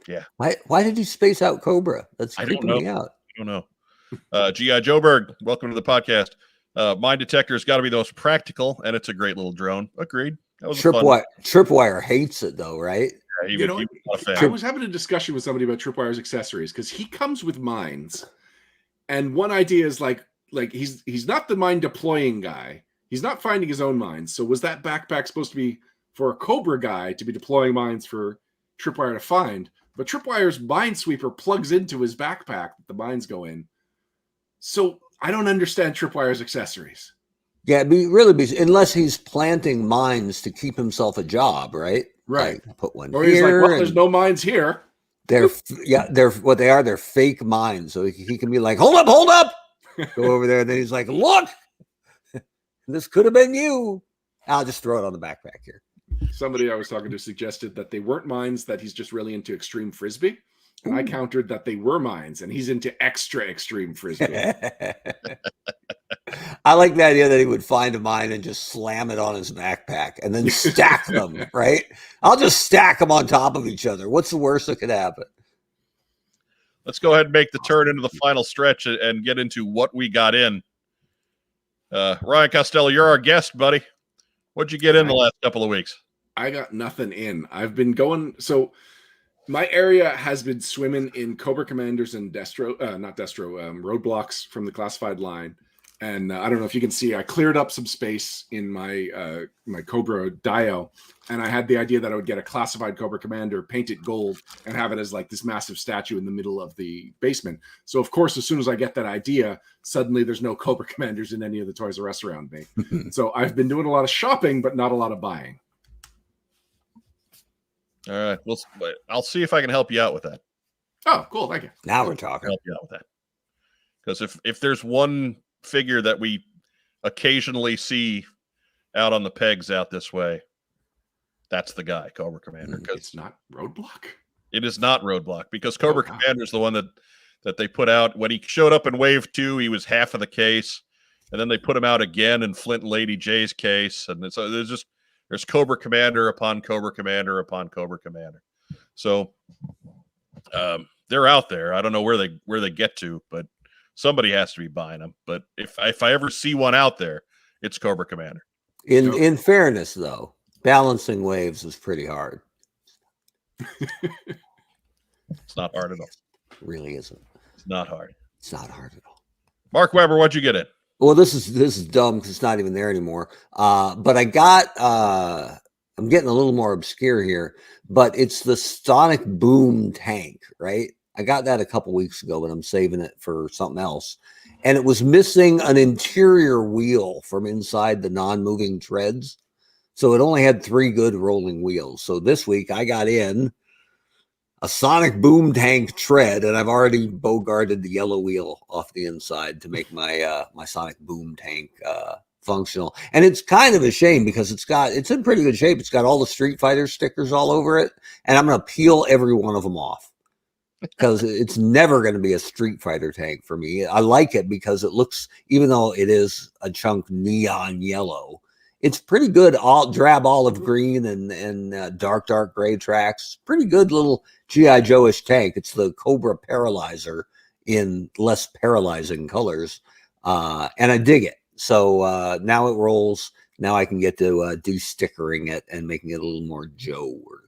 yeah, why did you space out Cobra? That's creeping me out. I don't know. G.I. Joeberg, welcome to the podcast. Mine detector's got to be the most practical, and it's a great little drone. Agreed. That was Tripwire hates it though, right? Yeah, I was having a discussion with somebody about Tripwire's accessories because he comes with mines, and one idea is like he's not the mine deploying guy. He's not finding his own mines. So was that backpack supposed to be for a Cobra guy to be deploying mines for Tripwire to find? But Tripwire's minesweeper plugs into his backpack that the mines go in. So I don't understand Tripwire's accessories. Yeah, unless he's planting mines to keep himself a job, right? Right. Like, put one or here. He's like, well, there's no mines here. They're what they are. They're fake mines. So he can be like, hold up. Go over there. And then he's like, look, this could have been you. I'll just throw it on the backpack here. Somebody I was talking to suggested that they weren't mines, that he's just really into extreme frisbee. And I countered that they were mines and he's into extra extreme frisbee. I like the idea that he would find a mine and just slam it on his backpack and then stack them, right? I'll just stack them on top of each other. What's the worst that could happen? let's go ahead and make the turn into the final stretch and get into what we got in. Ryan Costello, you're our guest, buddy. What'd you get in the last couple of weeks? I got nothing in. I've been going. So my area has been swimming in Cobra Commanders and roadblocks from the classified line. And I don't know if you can see, I cleared up some space in my my Cobra Dio, and I had the idea that I would get a classified Cobra Commander, paint it gold, and have it as like this massive statue in the middle of the basement. So of course, as soon as I get that idea, suddenly there's no Cobra Commanders in any of the Toys R Us around me. So I've been doing a lot of shopping, but not a lot of buying. All right. Well, I'll see if I can help you out with that. Oh, cool. Thank you. Now we're talking. Help you out with that. Because if there's one figure that we occasionally see out on the pegs out this way, that's the guy, Cobra Commander. It's not Roadblock. It is not Roadblock, because Cobra Commander is the one that they put out when he showed up in Wave 2. He was half of the case, and then they put him out again in Flint and Lady J's case, and so there's Cobra Commander upon Cobra Commander upon Cobra Commander. So they're out there. I don't know where they get to, but somebody has to be buying them. But if I ever see one out there, it's Cobra Commander. In fairness, though, balancing waves is pretty hard. It's not hard at all. It really isn't. It's not hard. It's not hard at all. Mark Weber, what'd you get in? Well, this is dumb because it's not even there anymore. But I got I'm getting a little more obscure here, but it's the Sonic Boom tank, right? I got that a couple weeks ago, but I'm saving it for something else. And it was missing an interior wheel from inside the non-moving treads. So it only had 3 good rolling wheels. So this week I got in a Sonic Boom tank tread, and I've already bogarted the yellow wheel off the inside to make my my Sonic Boom tank functional. And it's kind of a shame because it's in pretty good shape. It's got all the Street Fighter stickers all over it, and I'm going to peel every one of them off because it's never going to be a Street Fighter tank for me. I like it because it looks, even though it is a chunk neon yellow, it's pretty good, all drab olive green and dark gray tracks. Pretty good little G.I. Joe-ish tank. It's the Cobra Paralyzer in less paralyzing colors, and I dig it. So now it rolls. Now I can get to de-stickering it and making it a little more Joe-worthy.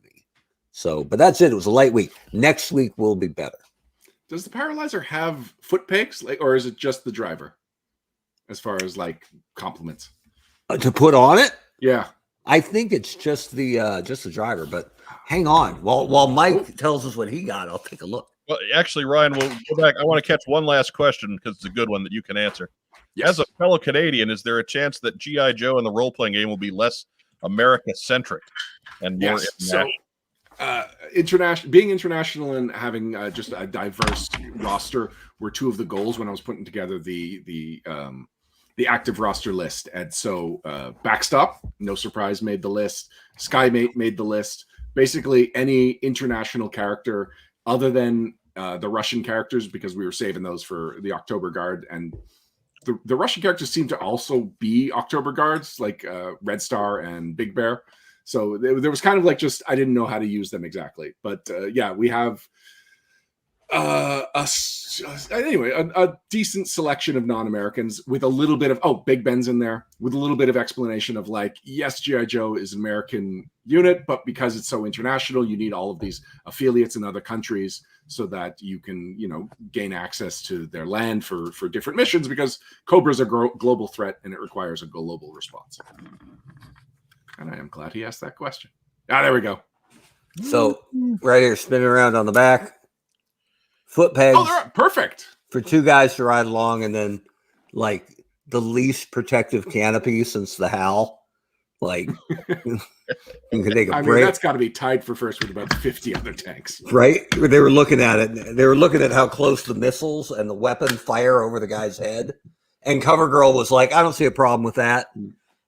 So, but that's it. It was a light week. Next week will be better. Does the Paralyzer have foot pegs, or is it just the driver, as far as like compliments? To put on it? Yeah. I think it's just the driver, but hang on. While Mike tells us what he got, I'll take a look. Well, actually, Ryan, we'll go back. I want to catch one last question because it's a good one that you can answer. Yes. As a fellow Canadian, is there a chance that G.I. Joe in the role-playing game will be less America-centric and more international? So, being international and having just a diverse roster were two of the goals when I was putting together the active roster list. And so Backstop, no surprise, made the list. Skymate made the list. Basically any international character other than the Russian characters, because we were saving those for the October Guard. And the Russian characters seem to also be October Guards, like Red Star and Big Bear. So there was kind of like just, I didn't know how to use them exactly. But yeah, we have a decent selection of non-Americans with a little bit of, Big Ben's in there, with a little bit of explanation of like, yes, G.I. Joe is an American unit, but because it's so international, you need all of these affiliates in other countries so that you can, gain access to their land for different missions, because Cobra's a global threat and it requires a global response. And I am glad he asked that question. There we go. So right here, spinning around on the back. Foot pegs. Oh, they're perfect. For 2 guys to ride along, and then like the least protective canopy since the HAL. Like you can take a break. Mean, that's got to be tied for first with about 50 other tanks. Right? They were looking at it. They were looking at how close the missiles and the weapon fire over the guy's head. And CoverGirl was like, I don't see a problem with that.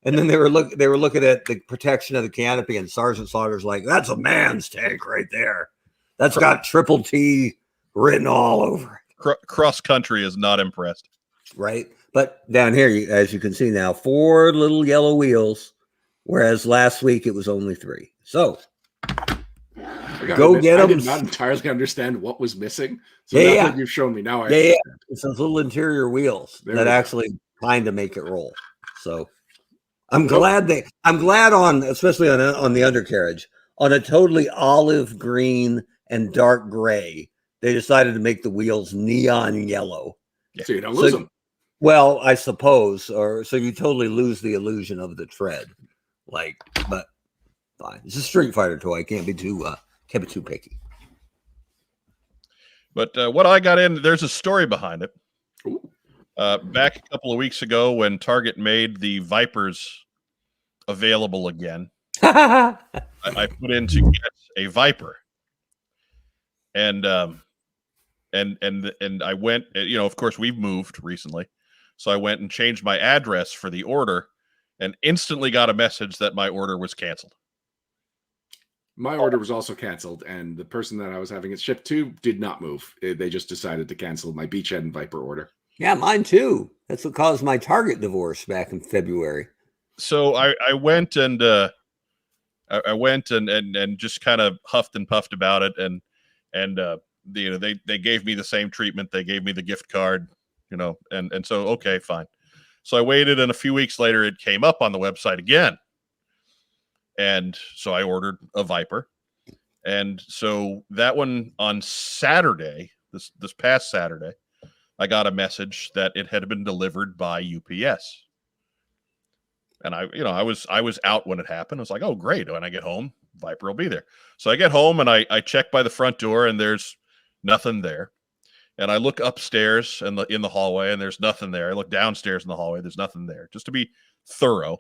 And then they were looking at the protection of the canopy, and Sergeant Slaughter's like, that's a man's tank right there. That's got triple T written all over it. Cross country is not impressed. Right. But down here, as you can see now, 4 little yellow wheels, whereas last week it was only 3. So Go get I them. did not entirely understand what was missing. So Yeah, now yeah. that you've shown me, now I Yeah, understand. it's those little interior wheels There that we go. actually kind of make it roll. So I'm glad on, especially on the undercarriage, on a totally olive green and dark gray, they decided to make the wheels neon yellow. So you don't lose them. Well, I suppose, or so you totally lose the illusion of the tread. Like, but fine. It's a Street Fighter toy. Can't be too picky. But what I got in, there's a story behind it. Ooh. Back a couple of weeks ago, when Target made the Vipers available again, I put in to get a Viper, and I went. Of course, we've moved recently, so I went and changed my address for the order, and instantly got a message that my order was canceled. My order was also canceled, and the person that I was having it shipped to did not move. They just decided to cancel my Beachhead and Viper order. Yeah, mine too. That's what caused my Target divorce back in February. So I went and just kind of huffed and puffed about it, and they gave me the same treatment. They gave me the gift card, and so okay, fine. So I waited, and a few weeks later, it came up on the website again. And so I ordered a Viper. And so that one on Saturday, this past Saturday, I got a message that it had been delivered by UPS. And I was out when it happened. I was like, oh, great. When I get home, Viper will be there. So I get home and I check by the front door, and there's nothing there. And I look upstairs in the hallway, and there's nothing there. I look downstairs in the hallway, there's nothing there. Just to be thorough,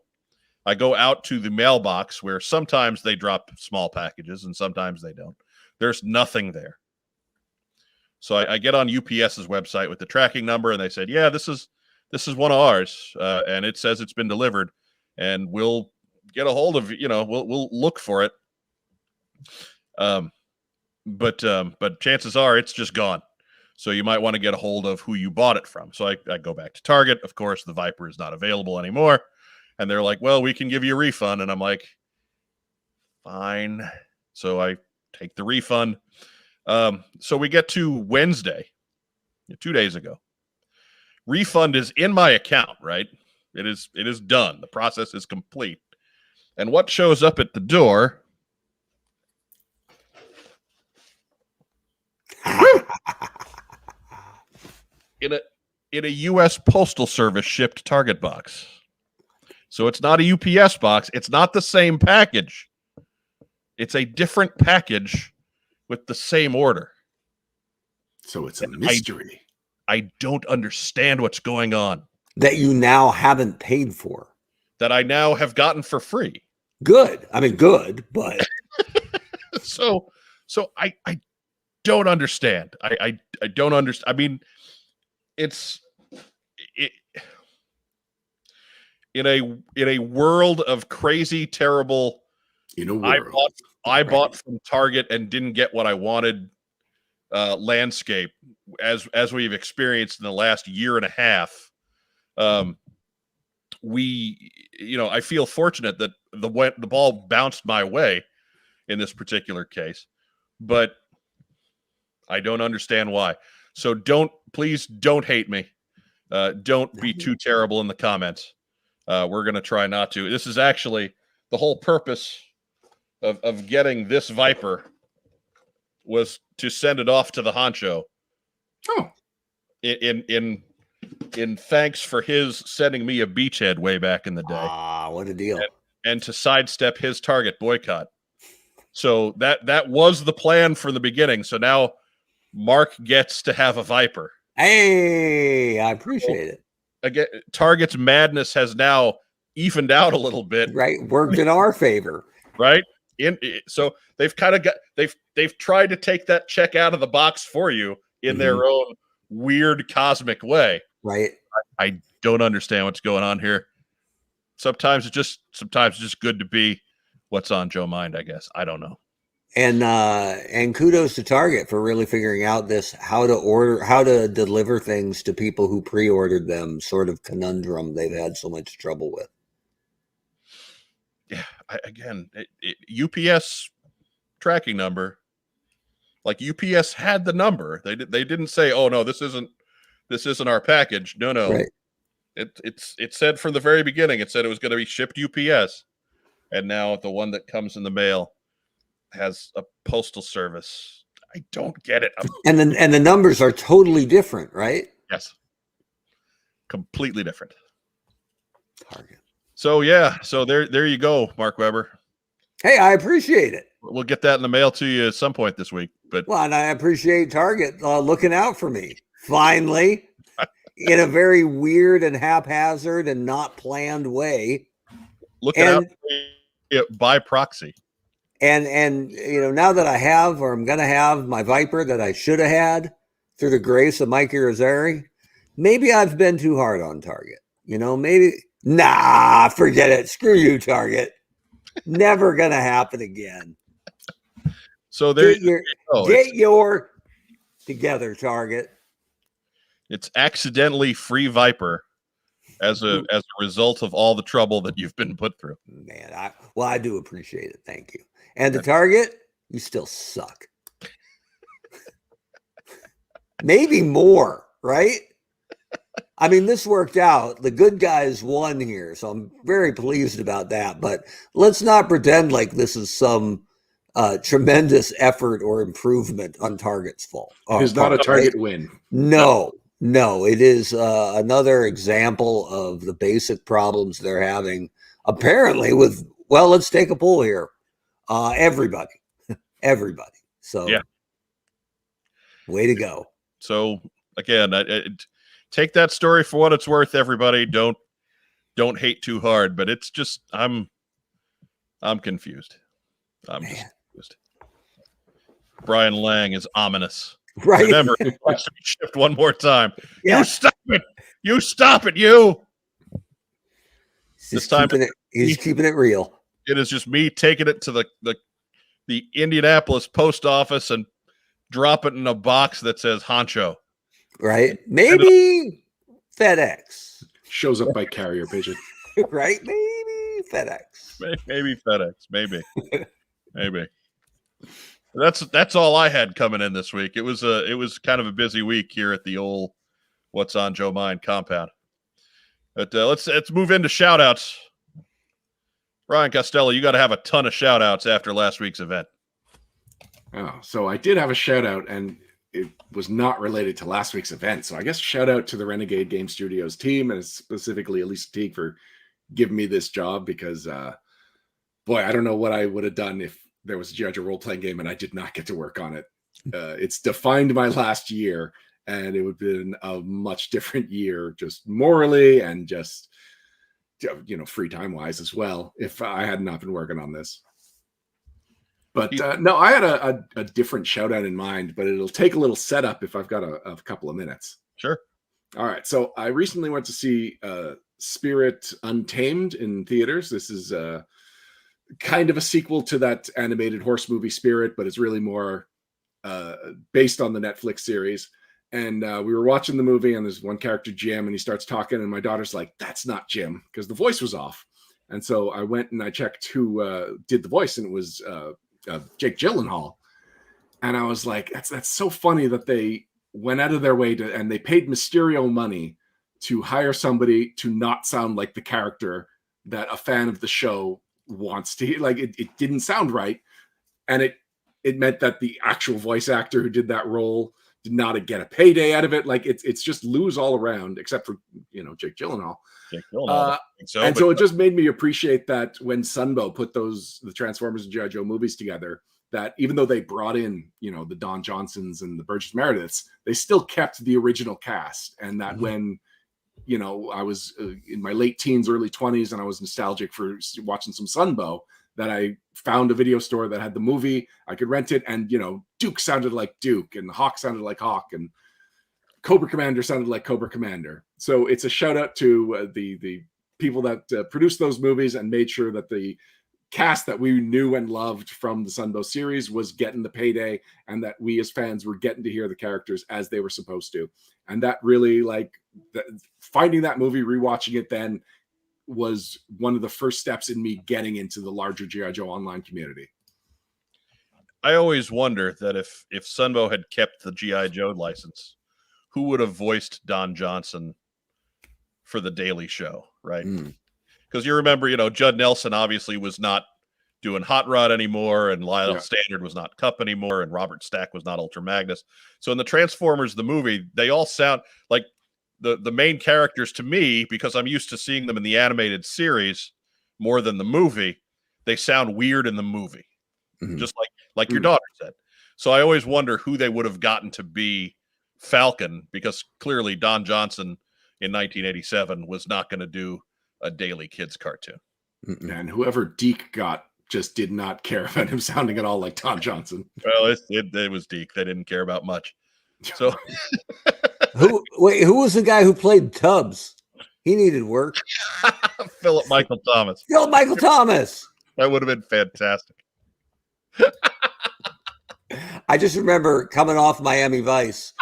I go out to the mailbox, where sometimes they drop small packages and sometimes they don't. There's nothing there. So I get on UPS's website with the tracking number, and they said, yeah, this is one of ours, and it says it's been delivered, and we'll get a hold of we'll look for it. But chances are it's just gone. So you might want to get a hold of who you bought it from. So I go back to Target. Of course, the Viper is not available anymore. And they're like, well, we can give you a refund. And I'm like, fine. So I take the refund. So we get to Wednesday, 2 days ago. Refund is in my account, right? It is done. The process is complete. And what shows up at the door? in a U.S. Postal Service shipped Target box. So it's not a UPS box. It's not the same package. It's a different package with the same order. So it's a mystery. I don't understand what's going on. That you now haven't paid for. That I now have gotten for free. Good. I mean, good, but so I don't understand. I don't understand. I mean, in a world of crazy, terrible. I bought from Target and didn't get what I wanted. Landscape, as we've experienced in the last year and a half. I feel fortunate that the ball bounced my way in this particular case, but I don't understand why. So please don't hate me. Don't be too terrible in the comments. We're going to try not to. This is actually the whole purpose of getting this Viper was to send it off to the honcho. Oh, in thanks for his sending me a Beachhead way back in the day. Ah, what a deal! And to sidestep his Target boycott. So that was the plan from the beginning. So now Mark gets to have a Viper. Hey, I appreciate it. Again, Target's madness has now evened out a little bit. Right, worked in our favor. Right. So they've kind of they've tried to take that check out of the box for you in their own weird cosmic way. Right. I don't understand what's going on here. Sometimes it's just good to be what's on Joe mind, I guess. I don't know. And kudos to Target for really figuring out this how to deliver things to people who pre-ordered them sort of conundrum they've had so much trouble with. Yeah, UPS tracking number Like UPS had the number. They didn't say, "Oh no, this isn't our package." No. Right. It said from the very beginning. It said it was going to be shipped UPS, and now the one that comes in the mail has a postal service. I don't get it. And the numbers are totally different, right? Yes, completely different. Target. So yeah, so there you go, Mark Weber. Hey, I appreciate it. We'll get that in the mail to you at some point this week. But Well, and I appreciate Target looking out for me. Finally, in a very weird and haphazard and not planned way. Looking out by proxy. And now that I have, or I'm going to have, my Viper that I should have had through the grace of Mike Irizarry, maybe I've been too hard on Target. Maybe, forget it. Screw you, Target. Never going to happen again. So there get your together, Target. It's accidentally free Viper as a result of all the trouble that you've been put through. Man, I do appreciate it. Thank you. And the Target, you still suck. Maybe more, right? I mean, this worked out. The good guys won here, so I'm very pleased about that. But let's not pretend like this is some tremendous effort or improvement on Target's fault. It's not a Target win. No, it is another example of the basic problems they're having, apparently, with, well, let's take a poll here. Everybody. So, yeah. Way to go. So, again, take that story for what it's worth, everybody. Don't hate too hard, but it's just, I'm confused. I'm just confused. Brian Lang is ominous. Right. Remember, it has to be shipped one more time. Yeah. You stop it. You stop it. You. This time he's keeping it real. It is just me taking it to the Indianapolis post office and drop it in a box that says Honcho. Right. Maybe FedEx. Shows up by carrier pigeon. Right. Maybe FedEx. Maybe FedEx. Maybe. Maybe. That's all I had coming in this week. It was kind of a busy week here at the old What's on Joe Mind compound. But let's move into shout outs. Ryan Costello, you got to have a ton of shout outs after last week's event. Oh, so I did have a shout out, and it was not related to last week's event. So I guess shout out to the Renegade Game Studios team, and specifically Elisa Teague for giving me this job, because boy, I don't know what I would have done if there was a G.I. Joe role-playing game and I did not get to work on it. It's defined my last year, and it would have been a much different year, just morally and just, free time wise as well, if I had not been working on this. But no, I had a different shout out in mind, but it'll take a little setup if I've got a couple of minutes. Sure. All right. So I recently went to see Spirit Untamed in theaters. This is kind of a sequel to that animated horse movie Spirit, but it's really more based on the Netflix series. And we were watching the movie, and there's one character, Jim, and he starts talking, and my daughter's like, "That's not Jim," because the voice was off. And so I went and I checked who did the voice, and it was Jake Gyllenhaal. And I was like, that's so funny that they went out of their way and they paid Mysterio money to hire somebody to not sound like the character that a fan of the show wants to hear. Like, it didn't sound right. And it meant that the actual voice actor who did that role did not get a payday out of it. Like, it's just lose all around, except for, Jake Gyllenhaal. So it just made me appreciate that when Sunbow put the Transformers and G.I. Joe movies together, that even though they brought in, the Don Johnsons and the Burgess Merediths, they still kept the original cast. And that when, I was in my late teens, early 20s, and I was nostalgic for watching some Sunbow, that I found a video store that had the movie. I could rent it, and Duke sounded like Duke, and Hawk sounded like Hawk, and Cobra Commander sounded like Cobra Commander. So it's a shout out to the people that produced those movies and made sure that the cast that we knew and loved from the Sunbow series was getting the payday, and that we as fans were getting to hear the characters as they were supposed to. And that really, finding that movie, rewatching it then, was one of the first steps in me getting into the larger G.I. Joe online community. I always wonder that if Sunbow had kept the G.I. Joe license, who would have voiced Don Johnson for the Daily Show, right? Because you remember, Judd Nelson obviously was not doing Hot Rod anymore, and Lyle Standard was not Cup anymore, and Robert Stack was not Ultra Magnus. So in the Transformers, the movie, they all sound like the main characters to me, because I'm used to seeing them in the animated series more than the movie. They sound weird in the movie, just like your daughter said. So I always wonder who they would have gotten to be Falcon, because clearly Don Johnson in 1987 was not going to do a daily kids cartoon. And whoever Deke got just did not care about him sounding at all like Don Johnson. Well, it was Deke. They didn't care about much. So who was the guy who played Tubbs? He needed work. Philip Michael Thomas. Philip Michael Thomas. That would have been fantastic. I just remember coming off Miami Vice,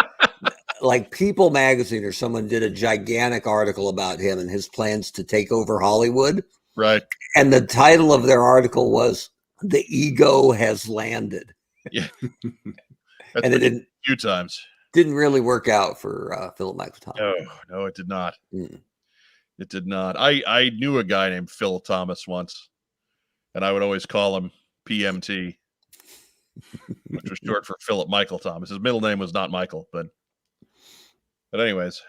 like People magazine or someone did a gigantic article about him and his plans to take over Hollywood. Right. And the title of their article was "The Ego Has Landed." Yeah. And it didn't, a few times. Didn't really work out for Philip Michael Thomas. No, it did not. It did not. I knew a guy named Phil Thomas once, and I would always call him PMT, which was short for Philip Michael Thomas. His middle name was not Michael, but anyways,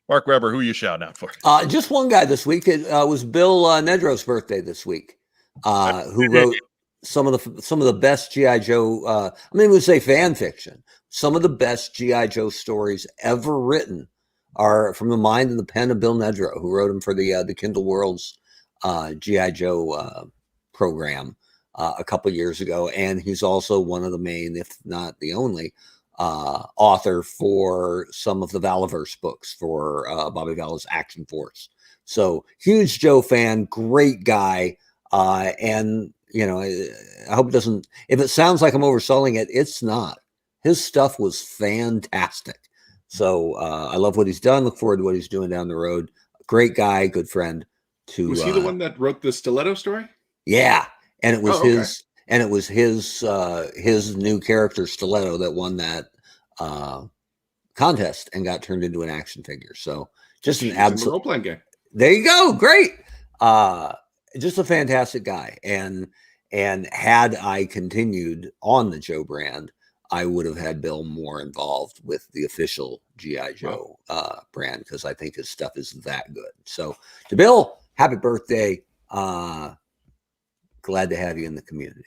Mark Weber, who are you shouting out for? Just one guy this week. It was Bill Nedro's birthday this week, who wrote some of the best G.I. Joe. We would say fan fiction. Some of the best G.I. Joe stories ever written are from the mind and the pen of Bill Nedro, who wrote them for the Kindle Worlds G.I. Joe program a couple years ago, and he's also one of the main, if not the only, author for some of the Valaverse books for Bobby Vala's Action Force. So huge Joe fan, great guy, and I hope it doesn't. If it sounds like I'm overselling it, it's not. His stuff was fantastic. So I love what he's done. Look forward to what he's doing down the road. Great guy, good friend. Was he the one that wrote the Stiletto story? Yeah, and it was his. And it was his new character Stiletto that won that contest and got turned into an action figure. So just an absolute role-playing game. There you go, great. Just a fantastic guy. And had I continued on the Joe brand, I would have had Bill more involved with the official G.I. Joe brand, because I think his stuff is that good. So to Bill, happy birthday. Glad to have you in the community.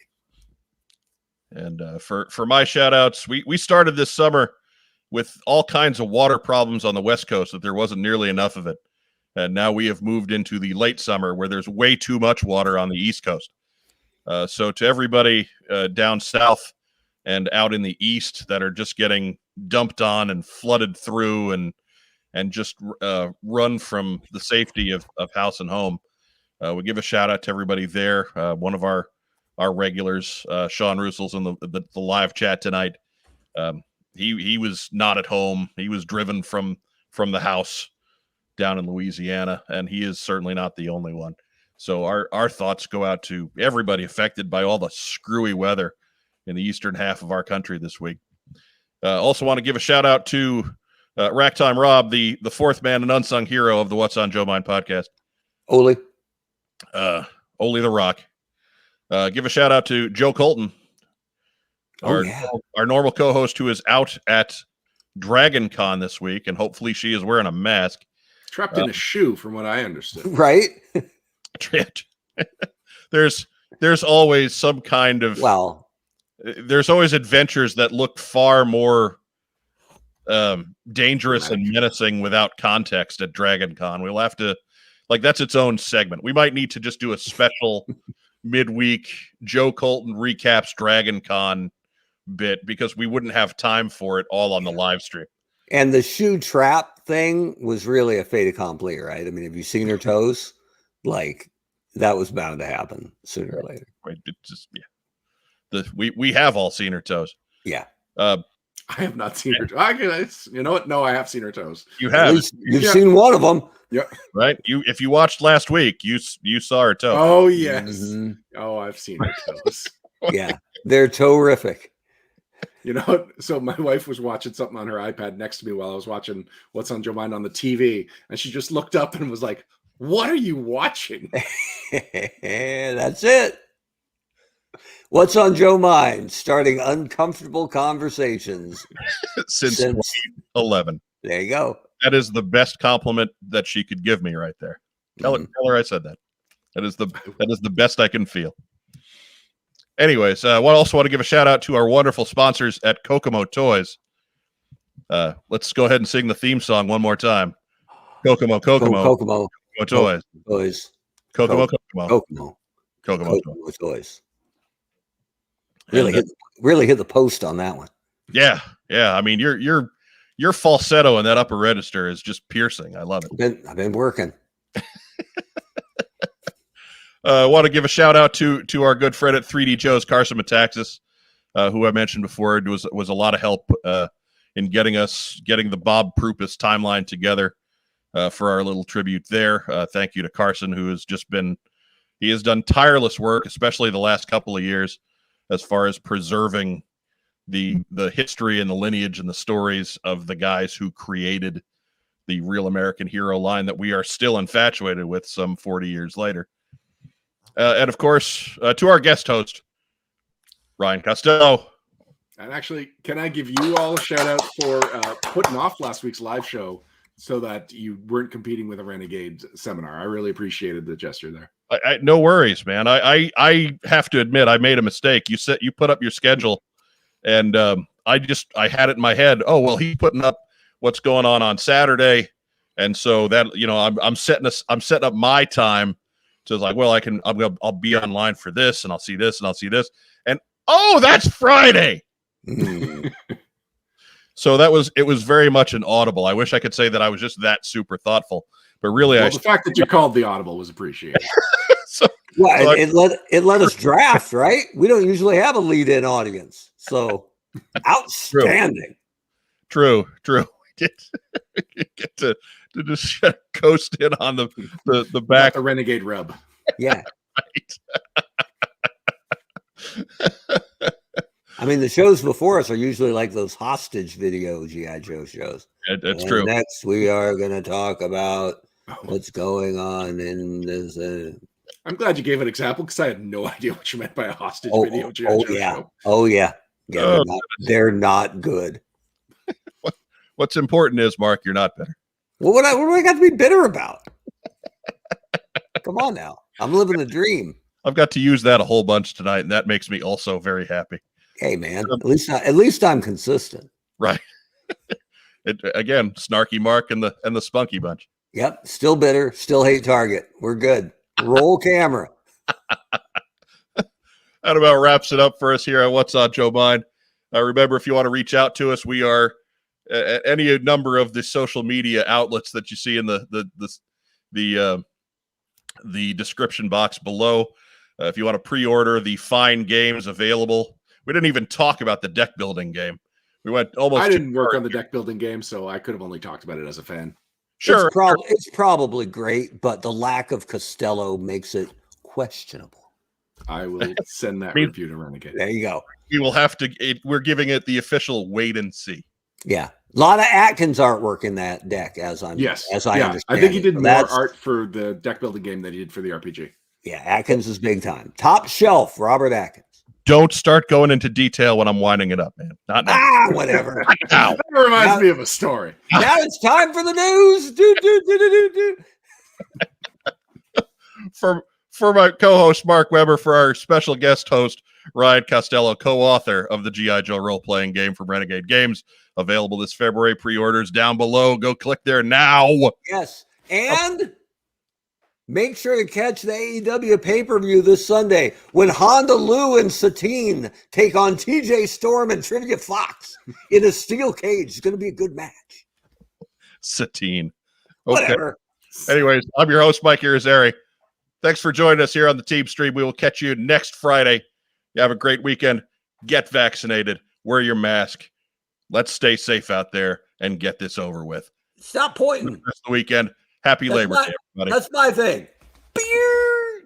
And for my shout outs, we started this summer with all kinds of water problems on the West Coast, that there wasn't nearly enough of it. And now we have moved into the late summer where there's way too much water on the East Coast. So to everybody down south and out in the East that are just getting dumped on and flooded through and just run from the safety of house and home, we give a shout out to everybody there. One of our regulars, Sean Russel's in the live chat tonight. He was not at home. He was driven from the house down in Louisiana, and he is certainly not the only one. So our thoughts go out to everybody affected by all the screwy weather in the eastern half of our country this week. Also want to give a shout out to Racktime Rob, the fourth man and unsung hero of the What's on Joe Mind podcast. Oli the Rock. Give a shout out to Joe Colton, our normal co-host, who is out at Dragon Con this week, and hopefully she is wearing a mask. Trapped in a shoe, from what I understood. Right? There's always some kind of there's always adventures that look far more dangerous and menacing without context at Dragon Con. We'll have to, that's its own segment. We might need to just do a special midweek Joe Colton recaps Dragon Con bit, because we wouldn't have time for it all on the live stream. And the shoe trap thing was really a fait accompli, right? I mean, have you seen her toes? That was bound to happen sooner or later. Right. We have all seen her toes. Yeah. I have not seen her. You know what? No, I have seen her toes. You At have, least you've seen one of them. Yeah. right? If you watched last week, you saw her toe. Oh yes. Mhm. Oh, I've seen her toes. Yeah, they're terrific. You know, so my wife was watching something on her iPad next to me while I was watching What's on Joe Mind on the TV, and she just looked up and was like, "What are you watching?" That's it. What's on Joe Mind? Starting uncomfortable conversations since 2011. There you go. That is the best compliment that she could give me right there. Tell her I said that. That is the best I can feel. Anyways, I also want to give a shout out to our wonderful sponsors at Kokomo Toys. Let's go ahead and sing the theme song one more time. Kokomo Toys. Kokomo Toys. Really hit the post on that one. Yeah. I mean, your falsetto in that upper register is just piercing. I love it. I've been working. I want to give a shout out to our good friend at 3D Joe's, Carson Metaxas, who I mentioned before. It was a lot of help in getting the Bob Prupus timeline together for our little tribute there. Thank you to Carson, who has he has done tireless work, especially the last couple of years, as far as preserving the history and the lineage and the stories of the guys who created the Real American Hero line that we are still infatuated with some 40 years later. And of course, to our guest host, Ryan Costello. And actually, can I give you all a shout out for putting off last week's live show so that you weren't competing with a Renegade seminar? I really appreciated the gesture there. No worries, man. I have to admit I made a mistake. You put up your schedule, and I had it in my head. Oh well, he's putting up what's going on Saturday, and so that I'm setting up my time. So it's like, well, I'll be online for this, and I'll see this, and I'll see this, and oh, that's Friday. So it was very much an audible. I wish I could say that I was just that super thoughtful, but really, the fact that you called the audible was appreciated. It let us draft, right? We don't usually have a lead-in audience, so outstanding. True. We get to just coast in on the back, the Renegade rub. Yeah, right. I mean, the shows before us are usually like those hostage video G.I. Joe shows. That's true. Next, we are going to talk about what's going on in this. I'm glad you gave an example because I had no idea what you meant by a hostage video G.I. Joe show. Oh, yeah. They're not good. What's important is, Mark, you're not bitter. Well, what do I got to be bitter about? Come on now. I'm living the dream. I've got to use that a whole bunch tonight, and that makes me also very happy. Hey, man, at least I'm consistent. Right. Again, Snarky Mark and the Spunky Bunch. Yep. Still bitter. Still hate Target. We're good. Roll camera. That about wraps it up for us here at What's on Joe Mind. Remember, if you want to reach out to us, we are at any number of the social media outlets that you see in the description box below. If you want to pre-order the fine games available. We didn't even talk about the deck building game. We went almost. I didn't work on the deck building game, so I could have only talked about it as a fan. Sure. It's probably great, but the lack of Costello makes it questionable. I will send that review to Renegade. There you go. We will have to. We're giving it the official wait and see. Yeah, a lot of Atkins artwork in that deck, as I understand. I think he did more art for the deck building game than he did for the RPG. Yeah, Atkins is big time. Top shelf, Robert Atkins. Don't start going into detail when I'm winding it up, man. Not now. Whatever. Now. That reminds me of a story. Now it's time for the news. For my co-host Mark Weber, for our special guest host Ryan Costello, co-author of the G.I. Joe role-playing game from Renegade Games, available this February. Pre-orders down below. Go click there now. Yes, and make sure to catch the AEW pay-per-view this Sunday when Honda Lou and Satine take on TJ Storm and Trivia Fox in a steel cage. It's going to be a good match. Satine. Okay. Whatever. Anyways, I'm your host, Mike Irizarry. Thanks for joining us here on the TeamStream. We will catch you next Friday. You have a great weekend. Get vaccinated. Wear your mask. let's stay safe out there and get this over with. Stop pointing. Rest of the weekend. Happy Labor Day, everybody. That's my thing. Beer.